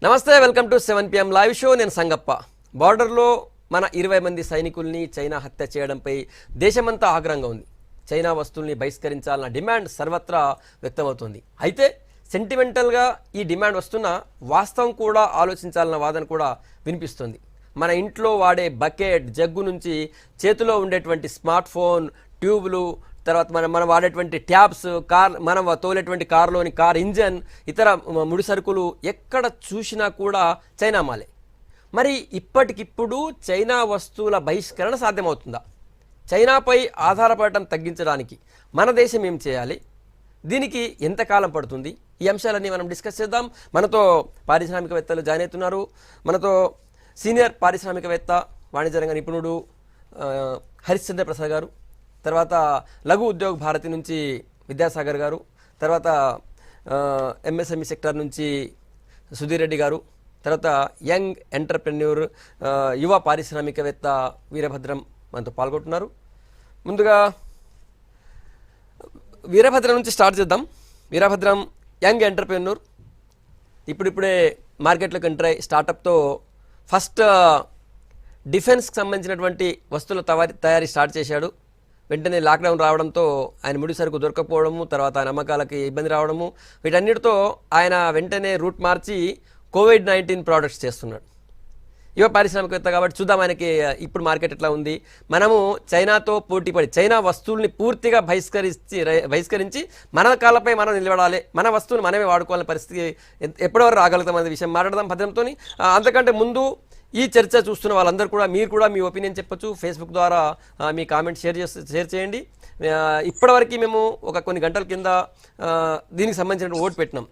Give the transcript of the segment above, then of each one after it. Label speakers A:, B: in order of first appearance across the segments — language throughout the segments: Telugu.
A: నమస్తే, welcome to 7 PM live show. నేను సంగప్ప. బార్డర్లో మన 20 మంది సైనికుల్ని చైనా హత్య చేయడంపై దేశమంతా ఆగ్రహంగా ఉంది. చైనా వస్తువుల్ని బహిష్కరించాలన్న డిమాండ్ సర్వత్రా వ్యక్తమవుతుంది. అయితే సెంటిమెంటల్గా ఈ డిమాండ్ వస్తున్న వాస్తవం కూడా ఆలోచించాలన్న వాదన కూడా వినిపిస్తుంది. మన ఇంట్లో వాడే బకెట్, జగ్గు నుంచి చేతిలో ఉండేటువంటి స్మార్ట్ ఫోన్, ట్యూబ్లు, తర్వాత మనం వాడేటువంటి ట్యాబ్స్, మనం తోలేటువంటి కారులోని కార్ ఇంజన్, ఇతర ముడి సరుకులు ఎక్కడ చూసినా కూడా చైనా మాలే. మరి ఇప్పటికిప్పుడు చైనా వస్తువుల బహిష్కరణ సాధ్యమవుతుందా? చైనాపై ఆధారపడటం తగ్గించడానికి మన దేశం ఏం చేయాలి? దీనికి ఎంతకాలం పడుతుంది? ఈ అంశాలన్నీ మనం డిస్కస్ చేద్దాం. మనతో పారిశ్రామికవేత్తలు జాయిన్ అవుతున్నారు. మనతో సీనియర్ పారిశ్రామికవేత్త, వాణిజ్య రంగ నిపుణుడు హరిశ్చంద్ర ప్రసాద్ గారు, తర్వాత లఘు ఉద్యోగ భారతి నుంచి విద్యాసాగర్ గారు, తర్వాత ఎంఎస్ఎంఈ సెక్టర్ నుంచి సుధీర్ రెడ్డి గారు, తర్వాత యంగ్ ఎంటర్ప్రెన్యూర్, యువ పారిశ్రామికవేత్త వీరభద్రం మనతో పాల్గొంటున్నారు. ముందుగా వీరభద్రం నుంచి స్టార్ట్ చేద్దాం. వీరభద్రం యంగ్ ఎంటర్ప్రెన్యూర్, ఇప్పుడిప్పుడే మార్కెట్లోకి ఎంటర్ అయ్యి స్టార్టప్తో ఫస్ట్ డిఫెన్స్కి సంబంధించినటువంటి వస్తువుల తయారీ స్టార్ట్ చేశాడు. వెంటనే లాక్డౌన్ రావడంతో ఆయన ముడి సరుకు దొరకకపోవడము, తర్వాత నమ్మకాలకి ఇబ్బంది రావడము, వీటన్నిటితో ఆయన వెంటనే రూట్ మార్చి COVID-19 ప్రోడక్ట్స్ చేస్తున్నాడు. యువ పారిశ్రామికవేత్త కాబట్టి చూద్దాం ఆయనకి ఇప్పుడు మార్కెట్ ఎట్లా ఉంది. మనము చైనాతో పోటీపడి చైనా వస్తువుల్ని పూర్తిగా బహిష్కరించి మన కాళ్ళపై మనం నిలబడాలి, మన వస్తువులు మనమే వాడుకోవాలనే పరిస్థితి ఎప్పటివరకు రాగలుగుతాం అనే విషయం మాట్లాడదాం భద్రంతో. అంతకంటే ముందు ఈ చర్చ చూస్తున్న వాళ్ళందరూ కూడా మీరు కూడా మీ ఒపీనియన్ చెప్పొచ్చు. ఫేస్బుక్ ద్వారా మీ కామెంట్ షేర్ చేయండి. ఇప్పటివరకు మేము కొన్ని గంటల కింద దీనికి సంబంధించిన ఓటు పెట్టినాం.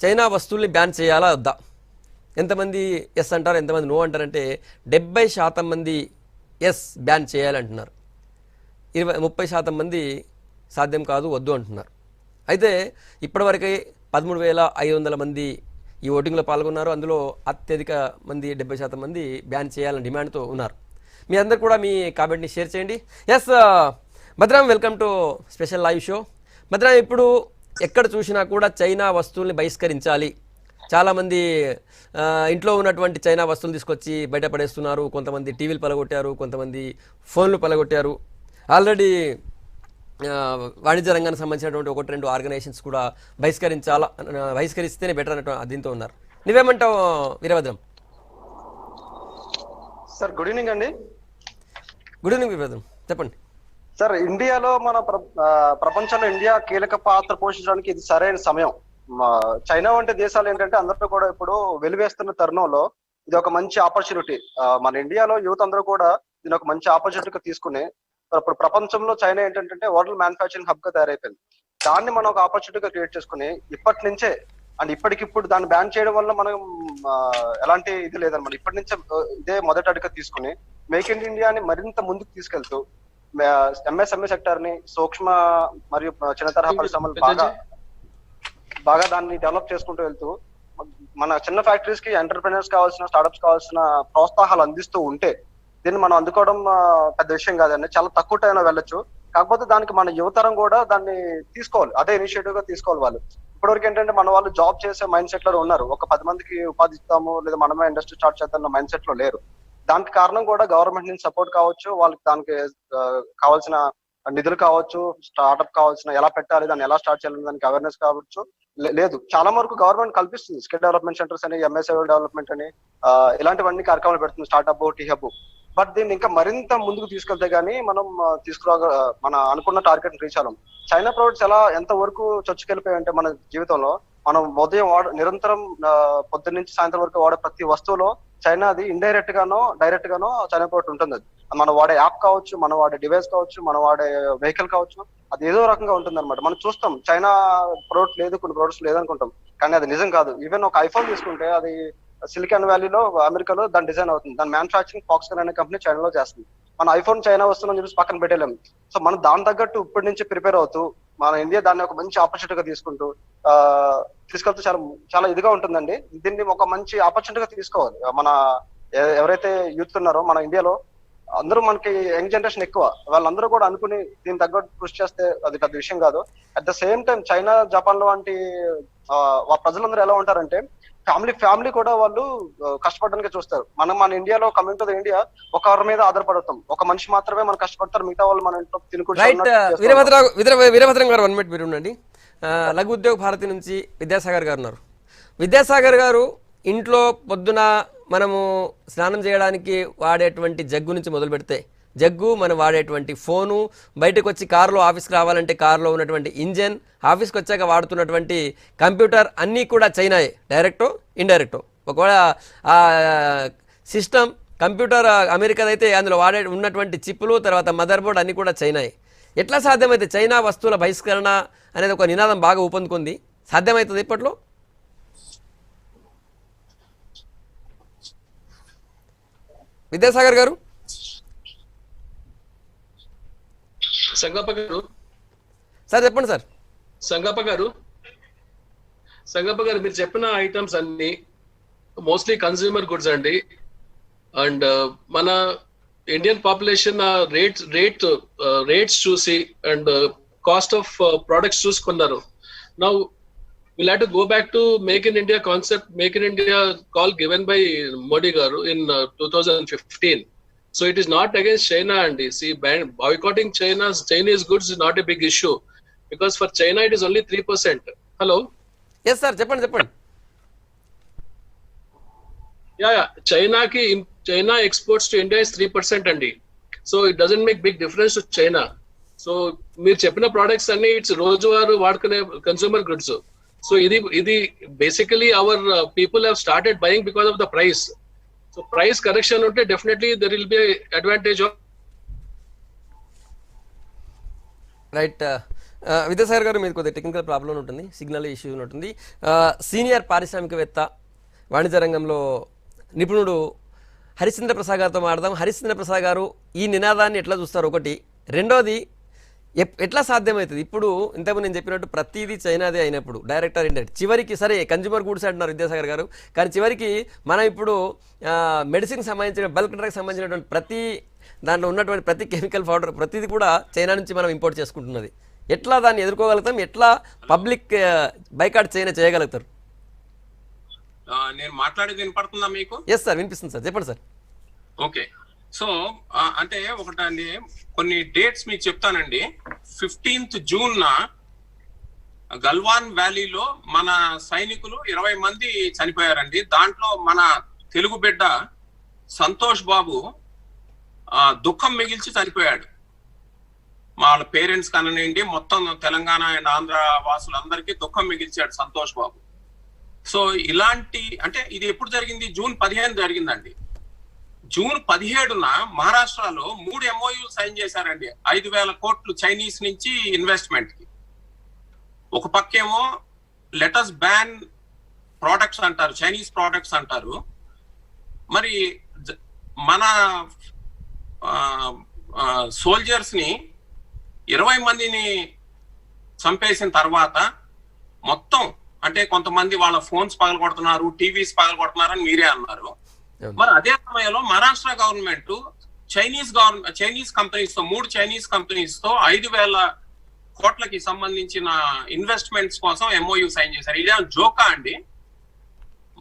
A: చైనా వస్తువుల్ని బ్యాన్ చేయాలా వద్దా? ఎంతమంది ఎస్ అంటారు, ఎంతమంది నో అంటారంటే 70% మంది ఎస్ బ్యాన్ చేయాలంటున్నారు, 30% మంది సాధ్యం కాదు వద్దు అంటున్నారు. అయితే ఇప్పటివరకు 13,500 మంది ఈ ఓటింగ్లో పాల్గొన్నారు. అందులో అత్యధిక మంది 70% మంది బ్యాన్ చేయాలని డిమాండ్తో ఉన్నారు. మీ అందరు కూడా మీ కామెంట్ని షేర్ చేయండి. ఎస్ భద్రం, welcome to special live show. భద్రం, ఇప్పుడు ఎక్కడ చూసినా కూడా చైనా వస్తువుల్ని బహిష్కరించాలి. చాలామంది ఇంట్లో ఉన్నటువంటి చైనా వస్తువులు తీసుకొచ్చి బయట పడేస్తున్నారు. కొంతమంది టీవీలు పలగొట్టారు, కొంతమంది ఫోన్లు పలగొట్టారు. ఆల్రెడీ వాణిజ్య రంగానికి సంబంధించినటువంటి 1-2 ఆర్గనైజేషన్స్ కూడా బహిష్కరిస్తేనే బెటర్ అన్నట్టు దీంతో ఉన్నారు. నువ్వేమంటావు వీరభద్రం?
B: సార్ గుడ్ ఈవినింగ్ అండి.
A: గుడ్ ఈవినింగ్ వీరభద్రం, చెప్పండి.
B: సార్, ఇండియాలో మన ప్రపంచంలో ఇండియా కీలక పాత్ర పోషించడానికి ఇది సరైన సమయం. చైనా వంటి దేశాలు ఏంటంటే అందరూ కూడా ఇప్పుడు వెలివేస్తున్న తరుణంలో ఇది ఒక మంచి ఆపర్చునిటీ. మన ఇండియాలో యూత్ అందరూ కూడా దీని ఒక మంచి ఆపర్చునిటీగా తీసుకుని ఇప్పుడు ప్రపంచంలో చైనా ఏంటంటే వరల్డ్ మ్యానుఫ్యాక్చరింగ్ హబ్ గా తయారైపోయింది. దాన్ని మనం ఒక ఆపర్చునిటీగా క్రియేట్ చేసుకుని ఇప్పటి నుంచే అండ్ ఇప్పటికిప్పుడు దాన్ని బ్యాన్ చేయడం వల్ల మనం ఎలాంటి ఇది లేదన్నమాట. ఇప్పటి నుంచే ఇదే మొదటి అడుగు తీసుకుని మేక్ ఇన్ ఇండియాని మరింత ముందుకు తీసుకెళ్తూ ఎంఎస్ఎంఈ సెక్టర్ ని, సూక్ష్మ మరియు చిన్న తరహా పరిశ్రమలు బాగా దాన్ని డెవలప్ చేసుకుంటూ వెళ్తూ మన చిన్న ఫ్యాక్టరీస్ కి ఎంటర్ప్రెన్యూర్స్ కావాల్సిన, స్టార్ట్అప్స్ కావాల్సిన ప్రోత్సాహాలు అందిస్తూ ఉంటే దీన్ని మనం అందుకోవడం పెద్ద విషయం కాదండి. చాలా తక్కువ టైంలో వెళ్ళొచ్చు. కాకపోతే దానికి మన యువతరం కూడా దాన్ని తీసుకోవాలి, అదే ఇనిషియేటివ్ గా తీసుకోవాలి. వాళ్ళు ఇప్పటివరకు ఏంటంటే మన వాళ్ళు జాబ్ చేసే మైండ్ సెట్ లో ఉన్నారు. ఒక 10 మందికి ఉపాధి ఇస్తాము లేదా మనమే ఇండస్ట్రీ స్టార్ట్ చేద్దాం మైండ్ సెట్ లో లేరు. దానికి కారణం కూడా గవర్నమెంట్ నుంచి సపోర్ట్ కావచ్చు, వాళ్ళకి దానికి కావాల్సిన నిధులు కావచ్చు, స్టార్ట్అప్ కావాల్సిన ఎలా పెట్టాలి, దాన్ని ఎలా స్టార్ట్ చేయాలి దానికి అవేర్నెస్ కావచ్చు లేదు. చాలా వరకు గవర్నమెంట్ కల్పిస్తుంది. స్కిల్ డెవలప్మెంట్ సెంటర్స్ అని, ఎంఎస్ఐ డెవలప్మెంట్ అని ఇలాంటివన్నీ కార్యక్రమాలు పెడుతుంది, స్టార్ట్అప్, టీ హబ్. బట్ దీన్ని ఇంకా మరింత ముందుకు తీసుకెళ్తే గానీ మనం మన అనుకున్న టార్గెట్ రీచ్ అవ్వం. చైనా ప్రొడక్ట్స్ ఎంత వరకు చొచ్చుకెళ్ళిపోయాయి అంటే మన జీవితంలో మనం ఉదయం నిరంతరం పొద్దున్న నుంచి సాయంత్రం వరకు వాడే ప్రతి వస్తువులో చైనాది ఇండైరెక్ట్ గానో డైరెక్ట్ గానో చైనా ప్రొడక్ట్ ఉంటుంది. అది మనం వాడే యాప్ కావచ్చు, మనం వాడే డివైస్ కావచ్చు, మనం వాడే వెహికల్ కావచ్చు, అది ఏదో రకంగా ఉంటుంది అనమాట. మనం చూస్తాం చైనా ప్రొడక్ట్ లేదు, కొన్ని ప్రొడక్ట్స్ లేదనుకుంటాం, కానీ అది నిజం కాదు. ఈవెన్ ఒక ఐఫోన్ తీసుకుంటే అది సిలికాన్ వ్యాలీలో అమెరికాలో దాని డిజైన్ అవుతుంది. దాని మ్యానుఫాక్చరింగ్ ఫాక్స్కాన్ అనే కంపెనీ చైనాలో చేస్తుంది. మన ఐఫోన్ చైనా వస్తుందని చెప్పేసి పక్కన పెట్టలేము. సో మనం దాని తగ్గట్టు ఇప్పటి నుంచి ప్రిపేర్ అవుతూ మన ఇండియా దాన్ని ఒక మంచి ఆపర్చునిటీగా తీసుకుంటూ తీసుకెళ్తూ చాలా చాలా ఇదిగా ఉంటుందండి. దీన్ని ఒక మంచి ఆపర్చునిటీగా తీసుకోవాలి. మన ఎవరైతే యూత్ ఉన్నారో మన ఇండియాలో అందరూ మనకి యంగ్ జనరేషన్ ఎక్కువ, వాళ్ళందరూ కూడా అనుకుని దీని తగ్గట్టు కృషి చేస్తే అది పెద్ద విషయం కాదు. At the same time China, Japan లో వంటి ప్రజలందరూ ఎలా ఉంటారంటే ఫ్యామిలీ కూడా వాళ్ళు కష్టపడడానికి చూస్తారు. మన ఇండియాలో కమింగ్ టు ద ఇండియా ఒకరి మీద ఆధారపడతాం, ఒక మనిషి మాత్రమే మనం కష్టపడతారు, మిగతా వాళ్ళు మన ఇంట్లో
A: రైట్. వీరభద్రం గారు 1 minute మీరు ఉండండి. లఘు ఉద్యోగ భారతి నుంచి విద్యాసాగర్ గారు ఉన్నారు. విద్యాసాగర్ గారు, ఇంట్లో పొద్దున మనము స్నానం చేయడానికి వాడేటువంటి జగ్గు నుంచి మొదలు పెడితే జగ్గు, మనం వాడేటువంటి ఫోను, బయటకు వచ్చి కారులో ఆఫీస్కి రావాలంటే కారులో ఉన్నటువంటి ఇంజన్, ఆఫీస్కి వచ్చాక వాడుతున్నటువంటి కంప్యూటర్ అన్నీ కూడా చైనాయే, డైరెక్టో ఇండైరెక్టో. ఒకవేళ ఆ సిస్టమ్ కంప్యూటర్ అమెరికాదైతే అందులో ఉన్నటువంటి చిప్పులు, తర్వాత మదర్ బోర్డ్ అన్నీ కూడా చైనాయే. ఎట్లా సాధ్యమైతే చైనా వస్తువుల బహిష్కరణ అనేది ఒక నినాదం బాగా ఊపందుకుంది, సాధ్యమవుతుంది ఇప్పట్లో? విద్యాసాగర్ గారు.
C: సంగప్ప గారు
A: సార్ చెప్పండి సార్.
C: సంగప్ప గారు మీరు చెప్పిన ఐటమ్స్ అన్ని మోస్ట్లీ కన్స్యూమర్ గుడ్స్ అండి. అండ్ మన ఇండియన్ పాపులేషన్ రేట్స్ చూసి అండ్ కాస్ట్ ఆఫ్ ప్రొడక్ట్స్ చూసుకున్నారు. Now we'll have to go back to Make in India concept, Make in India call given by Modi garu in 2015. So it is not against China, and see, boycotting Chinese goods is not a big issue, because for China it is only 3%. Hello?
A: Yes sir, చెప్పండి.
C: Yeah. China exports to India is 3% అండి. So it doesn't make big difference to China. So మీరు చెప్పిన products అన్ని it's రోజువారు వాడుకునే consumer goods. So ఇది basically our people have started buying because of the price. So price correction unte definitely there will be a advantage of.
A: Right. Vidyasagar గారు, మీరు కొద్దిగా టెక్నికల్ ప్రాబ్లం ఉంటుంది, సిగ్నల్ ఇష్యూ ఉంటుంది. సీనియర్ పారిశ్రామికవేత్త, వాణిజ్య రంగంలో నిపుణుడు హరిశ్చంద్ర ప్రసాద్ గారితో మాట్లాడదాం. హరిశ్చంద్ర ప్రసాద్ గారు ఈ నినాదాన్ని ఎట్లా చూస్తారు? ఒకటి. రెండోది, ఎట్లా సాధ్యమవుతుంది? ఇప్పుడు ఇంతకుముందు నేను చెప్పినట్టు ప్రతిదీ చైనాదే అయినప్పుడు, డైరెక్టర్ ఇండైరెక్ట్, చివరికి సరే కన్జ్యూమర్ గూడ్స్ అంటున్నారు విద్యాసాగర్ గారు, కానీ చివరికి మనం ఇప్పుడు మెడిసిన్కి సంబంధించిన, బల్క్ డ్రగ్కి సంబంధించినటువంటి ప్రతి దాంట్లో ఉన్నటువంటి ప్రతి కెమికల్ పౌడర్ ప్రతిదీ కూడా చైనా నుంచి మనం ఇంపోర్ట్ చేసుకుంటున్నది. ఎట్లా దాన్ని ఎదుర్కోగలుగుతాం? ఎట్లా పబ్లిక్ బైకాట్ చేయగలుగుతారు?
D: నేను మాట్లాడేది వినపడుతుందా మీకు?
A: ఎస్ సార్, వినిపిస్తుంది సార్, చెప్పండి సార్.
D: ఓకే. సో అంటే ఒకటండి, కొన్ని డేట్స్ మీకు చెప్తానండి. 15th June గల్వాన్ వ్యాలీలో మన సైనికులు 20 మంది చనిపోయారండి. దాంట్లో మన తెలుగు బిడ్డ సంతోష్ బాబు దుఃఖం మిగిల్చి చనిపోయాడు. వాళ్ళ పేరెంట్స్ కనండి, మొత్తం తెలంగాణ అండ్ ఆంధ్ర వాసులందరికీ దుఃఖం మిగిల్చాడు సంతోష్ బాబు. సో ఇలాంటి, అంటే ఇది ఎప్పుడు జరిగింది? June 15 జరిగిందండి. June 17 మహారాష్ట్రలో 3 MOU సైన్ చేశారండి. 5,000 కోట్లు చైనీస్ నుంచి ఇన్వెస్ట్మెంట్ కి. ఒక పక్కేమో లెటస్ బ్యాన్ ప్రోడక్ట్స్ అంటారు, చైనీస్ ప్రోడక్ట్స్ అంటారు. మరి మన సోల్జర్స్ ని 20 మందిని చంపేసిన తర్వాత మొత్తం, అంటే కొంతమంది వాళ్ళ ఫోన్స్ పగలగొడుతున్నారు, టీవీస్ పగలగొడుతున్నారు అని మీరే అన్నారు. మరి అదే సమయంలో మహారాష్ట్ర గవర్నమెంట్ చైనీస్ కంపెనీస్ తో 3 చైనీస్ కంపెనీస్ తో 5,000 కోట్లకి సంబంధించిన ఇన్వెస్ట్మెంట్స్ కోసం MOU సైన్ చేశారు. ఇదే జోకా అండి?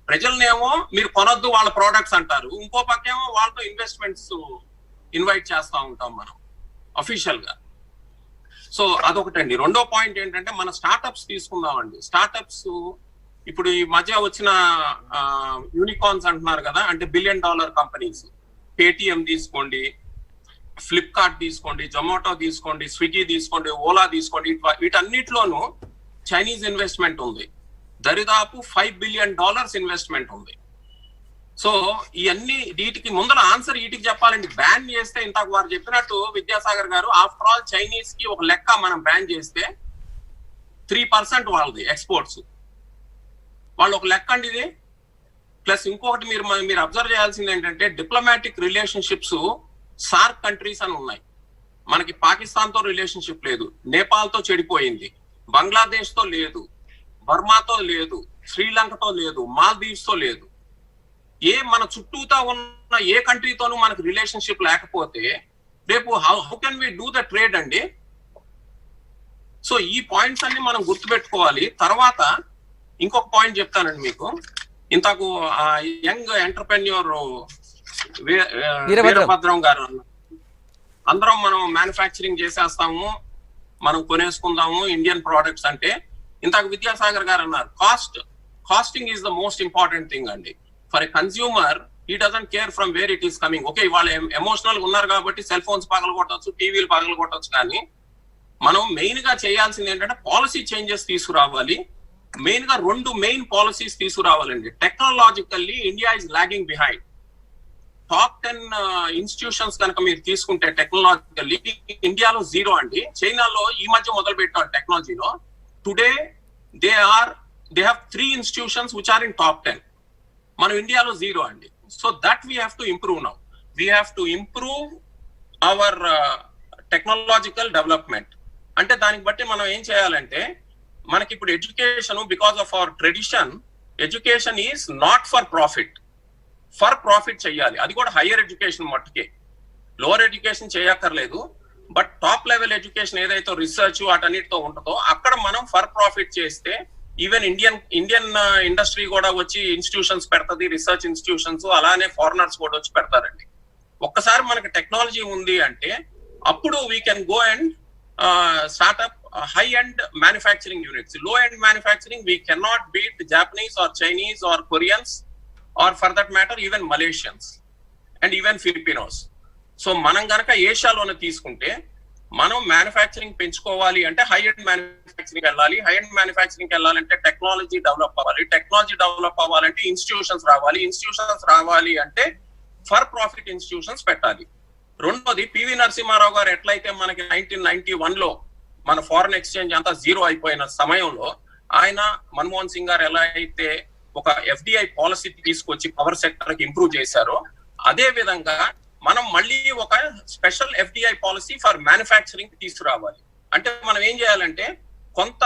D: ప్రజలనేమో మీరు కొనొద్దు వాళ్ళ ప్రోడక్ట్స్ అంటారు, ఇంకో పక్కేమో వాళ్ళతో ఇన్వెస్ట్మెంట్స్ ఇన్వైట్ చేస్తా ఉంటాం మనం అఫీషియల్ గా. సో అదొకటండి. రెండో పాయింట్ ఏంటంటే, మన స్టార్టప్స్ తీసుకుందామండి. స్టార్టప్స్ ఇప్పుడు ఈ మధ్య వచ్చిన యూనికార్న్స్ అంటున్నారు కదా, అంటే $1 billion కంపెనీస్. పేటిఎం తీసుకోండి, ఫ్లిప్కార్ట్ తీసుకోండి, జొమాటో తీసుకోండి, స్విగ్గీ తీసుకోండి, ఓలా తీసుకోండి, వీటన్నిటిలోనూ చైనీస్ ఇన్వెస్ట్మెంట్ ఉంది. దరిదాపు $5 billion ఇన్వెస్ట్మెంట్ ఉంది. సో ఇవన్నీ, వీటికి ముందర ఆన్సర్ వీటికి చెప్పాలండి. బ్యాన్ చేస్తే, ఇంతకు వారు చెప్పినట్టు విద్యాసాగర్ గారు, ఆఫ్టర్ ఆల్ చైనీస్ కి ఒక లెక్క మనం బ్యాన్ చేస్తే 3% వాళ్ళది ఎక్స్పోర్ట్స్. వాళ్ళు ఒక లెక్క అండి ఇది. ప్లస్ ఇంకొకటి మీరు అబ్జర్వ్ చేయాల్సింది ఏంటంటే, డిప్లొమాటిక్ రిలేషన్షిప్స్ సార్క్ కంట్రీస్ అని ఉన్నాయి. మనకి పాకిస్తాన్ తో రిలేషన్షిప్ లేదు, నేపాల్ తో చెడిపోయింది, బంగ్లాదేశ్ తో లేదు, బర్మాతో లేదు, శ్రీలంకతో లేదు, మాల్దీవ్స్ తో లేదు. మన చుట్టూతా ఉన్న ఏ కంట్రీతోనూ మనకు రిలేషన్షిప్ లేకపోతే రేపు how can we do the trade అండి? సో ఈ పాయింట్స్ అన్ని మనం గుర్తుపెట్టుకోవాలి. తర్వాత ఇంకొక పాయింట్ చెప్తానండి మీకు. ఇంతకు యంగ్ ఎంటర్ప్రెన్యూర్ వీరభద్రం గారు అందరం మనం మ్యానుఫ్యాక్చరింగ్ చేసేస్తాము, మనం కొనేసుకుందాము ఇండియన్ ప్రోడక్ట్స్ అంటే, ఇంతకు విద్యాసాగర్ గారు అన్నారు casting is the most important thing అండి. For a consumer he doesn't care from where it is coming. Okay, వాళ్ళు ఎమోషనల్ గా ఉన్నారు కాబట్టి సెల్ ఫోన్స్ పగలు కొట్టచ్చు, టీవీలు పగలు కొట్టచ్చు, కానీ మనం మెయిన్ గా చేయాల్సింది ఏంటంటే పాలసీ చేంజెస్ తీసుకురావాలి. మెయిన్ గా 2 మెయిన్ పాలసీస్ తీసుకురావాలండి. Technologically India is lagging behind. Top 10 institutions కనుక మీరు తీసుకుంటే టెక్నాలజికల్లీ ఇండియాలో 0 అండి. చైనాలో ఈ మధ్య మొదలు పెట్టారు టెక్నాలజీలో. Today they have 3 institutions which are in top 10. మనం ఇండియాలో 0 అండి. So that we have to improve now. We have to improve our technological development. అంటే దానికి బట్టి మనం ఏం చేయాలంటే, మనకి ఇప్పుడు education because of our tradition, education is not for profit చెయ్యాలి. అది కూడా హైయర్ ఎడ్యుకేషన్ మట్టుకే, లోవర్ ఎడ్యుకేషన్ చేయక్కర్లేదు. బట్ టాప్ లెవెల్ ఎడ్యుకేషన్ ఏదైతే రీసెర్చ్ వాటన్నిటితో ఉంటుందో అక్కడ మనం ఫర్ ప్రాఫిట్ చేస్తే ఈవెన్ ఇండియన్ ఇండస్ట్రీ కూడా వచ్చి ఇన్స్టిట్యూషన్స్ పెడతది, రీసెర్చ్ ఇన్స్టిట్యూషన్స్, అలానే ఫారినర్స్ కూడా వచ్చి పెడతారండి. ఒక్కసారి మనకి టెక్నాలజీ ఉంది అంటే అప్పుడు we can go and startup high-end manufacturing units. Low-end manufacturing, we cannot beat Japanese or Chinese or Koreans or for that matter even Malaysians and even Filipinos. So మనం గనక ఏషియాలోనే తీసుకుంటే మనం మ్యానుఫ్యాక్చరింగ్ పెంచుకోవాలి అంటే హై-ఎండ్ మ్యానుఫ్యాక్చరింగ్ వెళ్ళాలి. హై-ఎండ్ మ్యానుఫ్యాక్చరింగ్ వెళ్ళాలంటే టెక్నాలజీ డెవలప్ అవ్వాలి. టెక్నాలజీ డెవలప్ అవ్వాలంటే ఇన్స్టిట్యూషన్స్ రావాలి. ఇన్స్టిట్యూషన్స్ రావాలి అంటే ఫర్ ప్రాఫిట్ ఇన్స్టిట్యూషన్స్ పెట్టాలి. రెండోది, పివి నరసింహారావు గారు ఎట్లయితే మనకి 1991లో మన ఫారెన్ ఎక్స్చేంజ్ అంతా 0 అయిపోయిన సమయంలో ఆయన, మన్మోహన్ సింగ్ గారు ఎలా అయితే ఒక ఎఫ్డిఐ పాలసీ తీసుకొచ్చి పవర్ సెక్టర్ కి ఇంప్రూవ్ చేశారో, అదే విధంగా మనం మళ్ళీ ఒక special FDI policy for manufacturing తీసుకురావాలి. అంటే మనం ఏం చేయాలంటే కొంత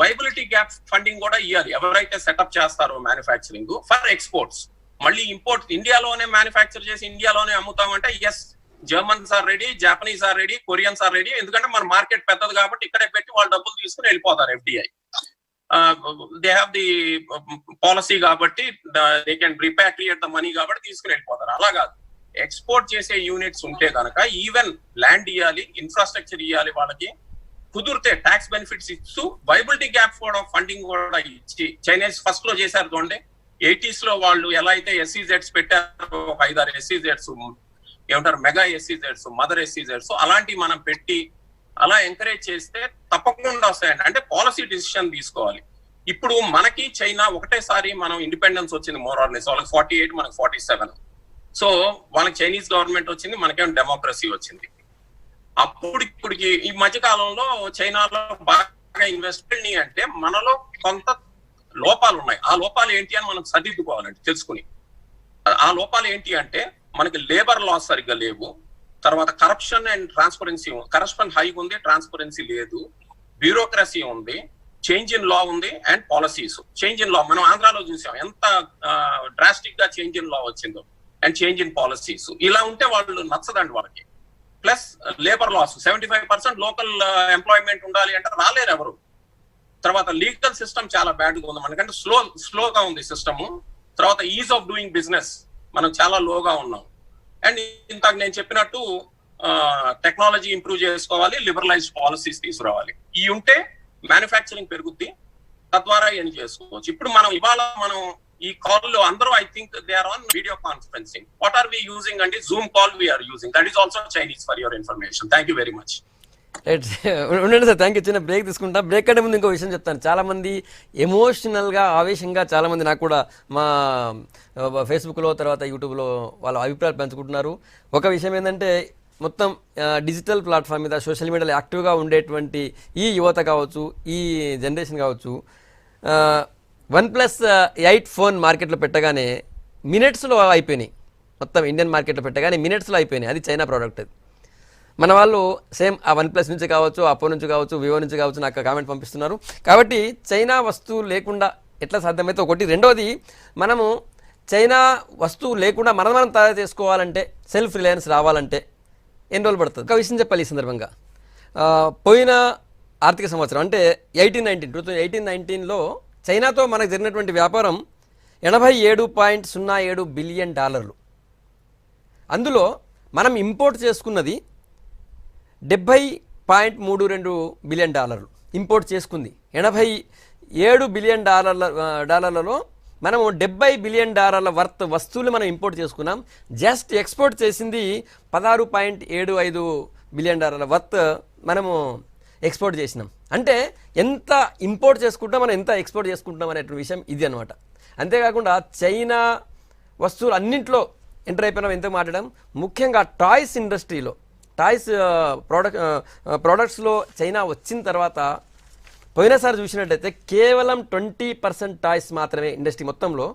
D: వైబిలిటీ గ్యాప్ ఫండింగ్ కూడా ఇవ్వాలి. ఎవరైతే సెటప్ చేస్తారో మ్యానుఫ్యాక్చరింగ్ ఫర్ ఎక్స్పోర్ట్స్, మళ్ళీ ఇంపోర్ట్ ఇండియాలోనే మ్యానుఫ్యాక్చర్ చేసి ఇండియాలోనే అమ్ముతామంటే yes, Germans are ready, Japanese are ready, Koreans are ready. ఎందుకంటే మన మార్కెట్ పెద్దది కాబట్టి ఇక్కడే పెట్టి వాళ్ళు డబ్బులు తీసుకుని వెళ్ళిపోతారు. FDI they have the policy కాబట్టి they can repatriate the money కాబట్టి తీసుకుని వెళ్ళిపోతారు. అలా కాదు, ఎక్స్పోర్ట్ చేసే యూనిట్స్ ఉంటే కనుక ఈవెన్ ల్యాండ్ ఇవ్వాలి, ఇన్ఫ్రాస్ట్రక్చర్ ఇవ్వాలి, వాళ్ళకి కుదిరితే ట్యాక్స్ బెనిఫిట్స్ ఇస్తూ వైబిలిటీ గ్యాప్ కూడా ఫండింగ్ కూడా ఇచ్చి, చైనీస్ ఫస్ట్ లో చేశారు చూడండి. 80s లో వాళ్ళు ఎలా అయితే SEZs పెట్టారో, ఒక 5-6 SEZs ఏమంటారు, మెగా SEZs, మదర్ SEZs, అలాంటివి మనం పెట్టి అలా ఎంకరేజ్ చేస్తే తప్పకుండా వస్తాయండి. అంటే పాలసీ డిసిషన్ తీసుకోవాలి. ఇప్పుడు మనకి చైనా ఒకటేసారి మనం ఇండిపెండెన్స్ వచ్చింది మోరార్లెస్, వాళ్ళకి 48, మనకి 47. సో వాళ్ళకి చైనీస్ గవర్నమెంట్ వచ్చింది, మనకేమో డెమోక్రసీ వచ్చింది. ఇప్పటికి ఈ మధ్య కాలంలో చైనాలో బాగా ఇన్వెస్ట్మెంట్ అంటే మనలో కొంత లోపాలు ఉన్నాయి. ఆ లోపాలు ఏంటి అని మనం సరిదిద్దుకోవాలండి, తెలుసుకుని. ఆ లోపాలు ఏంటి అంటే మనకి లేబర్ లాస్ సరిగ్గా లేవు, తర్వాత corruption and transparency, corruption high ఉంది, ట్రాన్స్పరెన్సీ లేదు, బ్యూరోక్రసీ ఉంది, చేంజ్ ఇన్ లా ఉంది, and policies. Change in law మనం ఆంధ్రాలో చూసాం ఎంత డ్రాస్టిక్ గా చేంజ్ ఇన్ లా వచ్చిందో, అండ్ చేంజ్ ఇన్ పాలసీస్. ఇలా ఉంటే వాళ్ళు నచ్చదండి వాళ్ళకి. Plus labour laws, 75% local employment ఉండాలి అంటే రాలేరు ఎవరు. తర్వాత లీగల్ సిస్టమ్ చాలా బ్యాడ్ గా ఉంది మనకంటే, స్లోగా ఉంది సిస్టమ్. తర్వాత ఈజ్ ఆఫ్ డూయింగ్ బిజినెస్ మనం చాలా లోగా ఉన్నాం. అండ్ ఇంతకు నేను చెప్పినట్టు టెక్నాలజీ ఇంప్రూవ్ చేసుకోవాలి, లిబరలైజ్డ్ పాలసీస్ తీసుకురావాలి. ఈ ఉంటే మ్యానుఫ్యాక్చరింగ్ పెరుగుద్ది, తద్వారా ఏం చేసుకోవచ్చు. ఇప్పుడు ఇవాళ మనం ఈ కాల్ లో అందరూ I think they are on video conferencing. What are we using అంటే Zoom call we are using. That is also Chinese for your information. Thank you very much.
A: Right, ఉండండి సార్, థ్యాంక్ యూ. చిన్న బ్రేక్ తీసుకుంటా. బ్రేక్ కంటే ముందు ఇంకో విషయం చెప్తాను. చాలామంది ఎమోషనల్గా, ఆవేశంగా చాలామంది నాకు కూడా మా ఫేస్బుక్లో, తర్వాత యూట్యూబ్లో వాళ్ళ అభిప్రాయాలు పంచుకుంటున్నారు. ఒక విషయం ఏంటంటే, మొత్తం డిజిటల్ ప్లాట్ఫామ్ మీద, సోషల్ మీడియాలో యాక్టివ్గా ఉండేటువంటి ఈ యువత కావచ్చు, ఈ జనరేషన్ కావచ్చు, OnePlus 8 ఫోన్ మార్కెట్లో పెట్టగానే మినిట్స్లో అయిపోయినాయి. మొత్తం ఇండియన్ మార్కెట్లో పెట్టగానే మినిట్స్లో అయిపోయినాయి. అది చైనా ప్రోడక్ట్. అది మన వాళ్ళు సేమ్ ఆ OnePlus నుంచి కావచ్చు, అప్పో నుంచి కావచ్చు, వివో నుంచి కావచ్చు నాకు కామెంట్ పంపిస్తున్నారు. కాబట్టి చైనా వస్తువు లేకుండా ఎట్లా సాధ్యమైతే ఒకటి. రెండోది, మనము చైనా వస్తువు లేకుండా మనం తయారు చేసుకోవాలంటే, సెల్ఫ్ రిలయన్స్ రావాలంటే ఎన్ని రోజులు పడుతుంది? ఒక విషయం చెప్పాలి ఈ సందర్భంగా. పోయిన ఆర్థిక సంవత్సరం అంటే 2018-19లో చైనాతో మనకు జరిగినటువంటి వ్యాపారం $87.07 బిలియన్. అందులో మనం ఇంపోర్ట్ చేసుకున్నది $70.32 బిలియన్. ఇంపోర్ట్ చేసుకుంది $87 బిలియన్ డాలర్లలో మనము $70 బిలియన్ వర్త్ వస్తువులు మనం ఇంపోర్ట్ చేసుకున్నాం. జస్ట్ ఎక్స్పోర్ట్ చేసింది $16.75 బిలియన్ వర్త్ మనము ఎక్స్పోర్ట్ చేసినాం. అంటే ఎంత ఇంపోర్ట్ చేసుకుంటాం, మనం ఎంత ఎక్స్పోర్ట్ చేసుకుంటాం అనేటువంటి విషయం ఇది అనమాట. అంతేకాకుండా చైనా వస్తువులు అన్నింటిలో ఎంటర్ అయిపోయినాం. ఎంత మాట్లాడడం, ముఖ్యంగా టాయ్స్ ఇండస్ట్రీలో, టాయ్స్ ప్రోడక్ట్స్లో చైనా వచ్చిన తర్వాత పోయినసారి చూసినట్టయితే కేవలం 20% టాయ్స్ మాత్రమే ఇండస్ట్రీ మొత్తంలో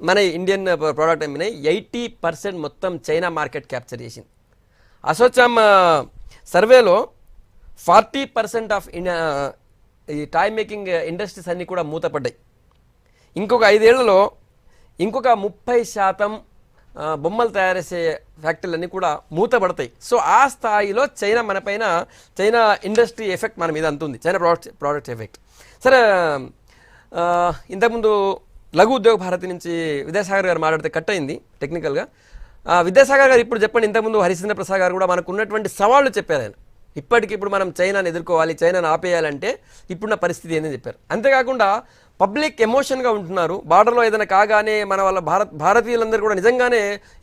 A: మన ఇండియన్ ప్రోడక్ట్ అమ్మినాయి. 80% మొత్తం చైనా మార్కెట్ క్యాప్చర్ చేసింది. అసోచామ్ సర్వేలో 40% ఆఫ్ ఈ టాయ్ మేకింగ్ ఇండస్ట్రీస్ అన్నీ కూడా మూతపడ్డాయి. ఇంకొక 5 ఏళ్లలో ఇంకొక 30% బొమ్మలు తయారు చేసే ఫ్యాక్టరీలన్నీ కూడా మూతపడతాయి. సో ఆ స్థాయిలో చైనా మన పైన, చైనా ఇండస్ట్రీ ఎఫెక్ట్ మన మీద అంతుంది, చైనా ప్రోడక్ట్ ఎఫెక్ట్. సరే, ఇంతకుముందు లఘు ఉద్యోగ భారతి నుంచి విద్యాసాగర్ గారు మాట్లాడితే కట్ అయింది టెక్నికల్గా. విద్యాసాగర్ గారు ఇప్పుడు చెప్పండి, ఇంతకుముందు హరిశ్చంద్ర ప్రసాద్ గారు కూడా మనకు ఉన్నటువంటి సవాళ్ళు చెప్పారు. ఆయన ఇప్పటికిప్పుడు మనం చైనాని ఎదుర్కోవాలి, చైనాని ఆపేయాలంటే ఇప్పుడున్న పరిస్థితి ఏందని చెప్పారు. అంతేకాకుండా పబ్లిక్ ఎమోషన్గా ఉంటున్నారు. బార్డర్లో ఏదైనా కాగానే మన వాళ్ళ భారతీయులందరూ కూడా నిజంగానే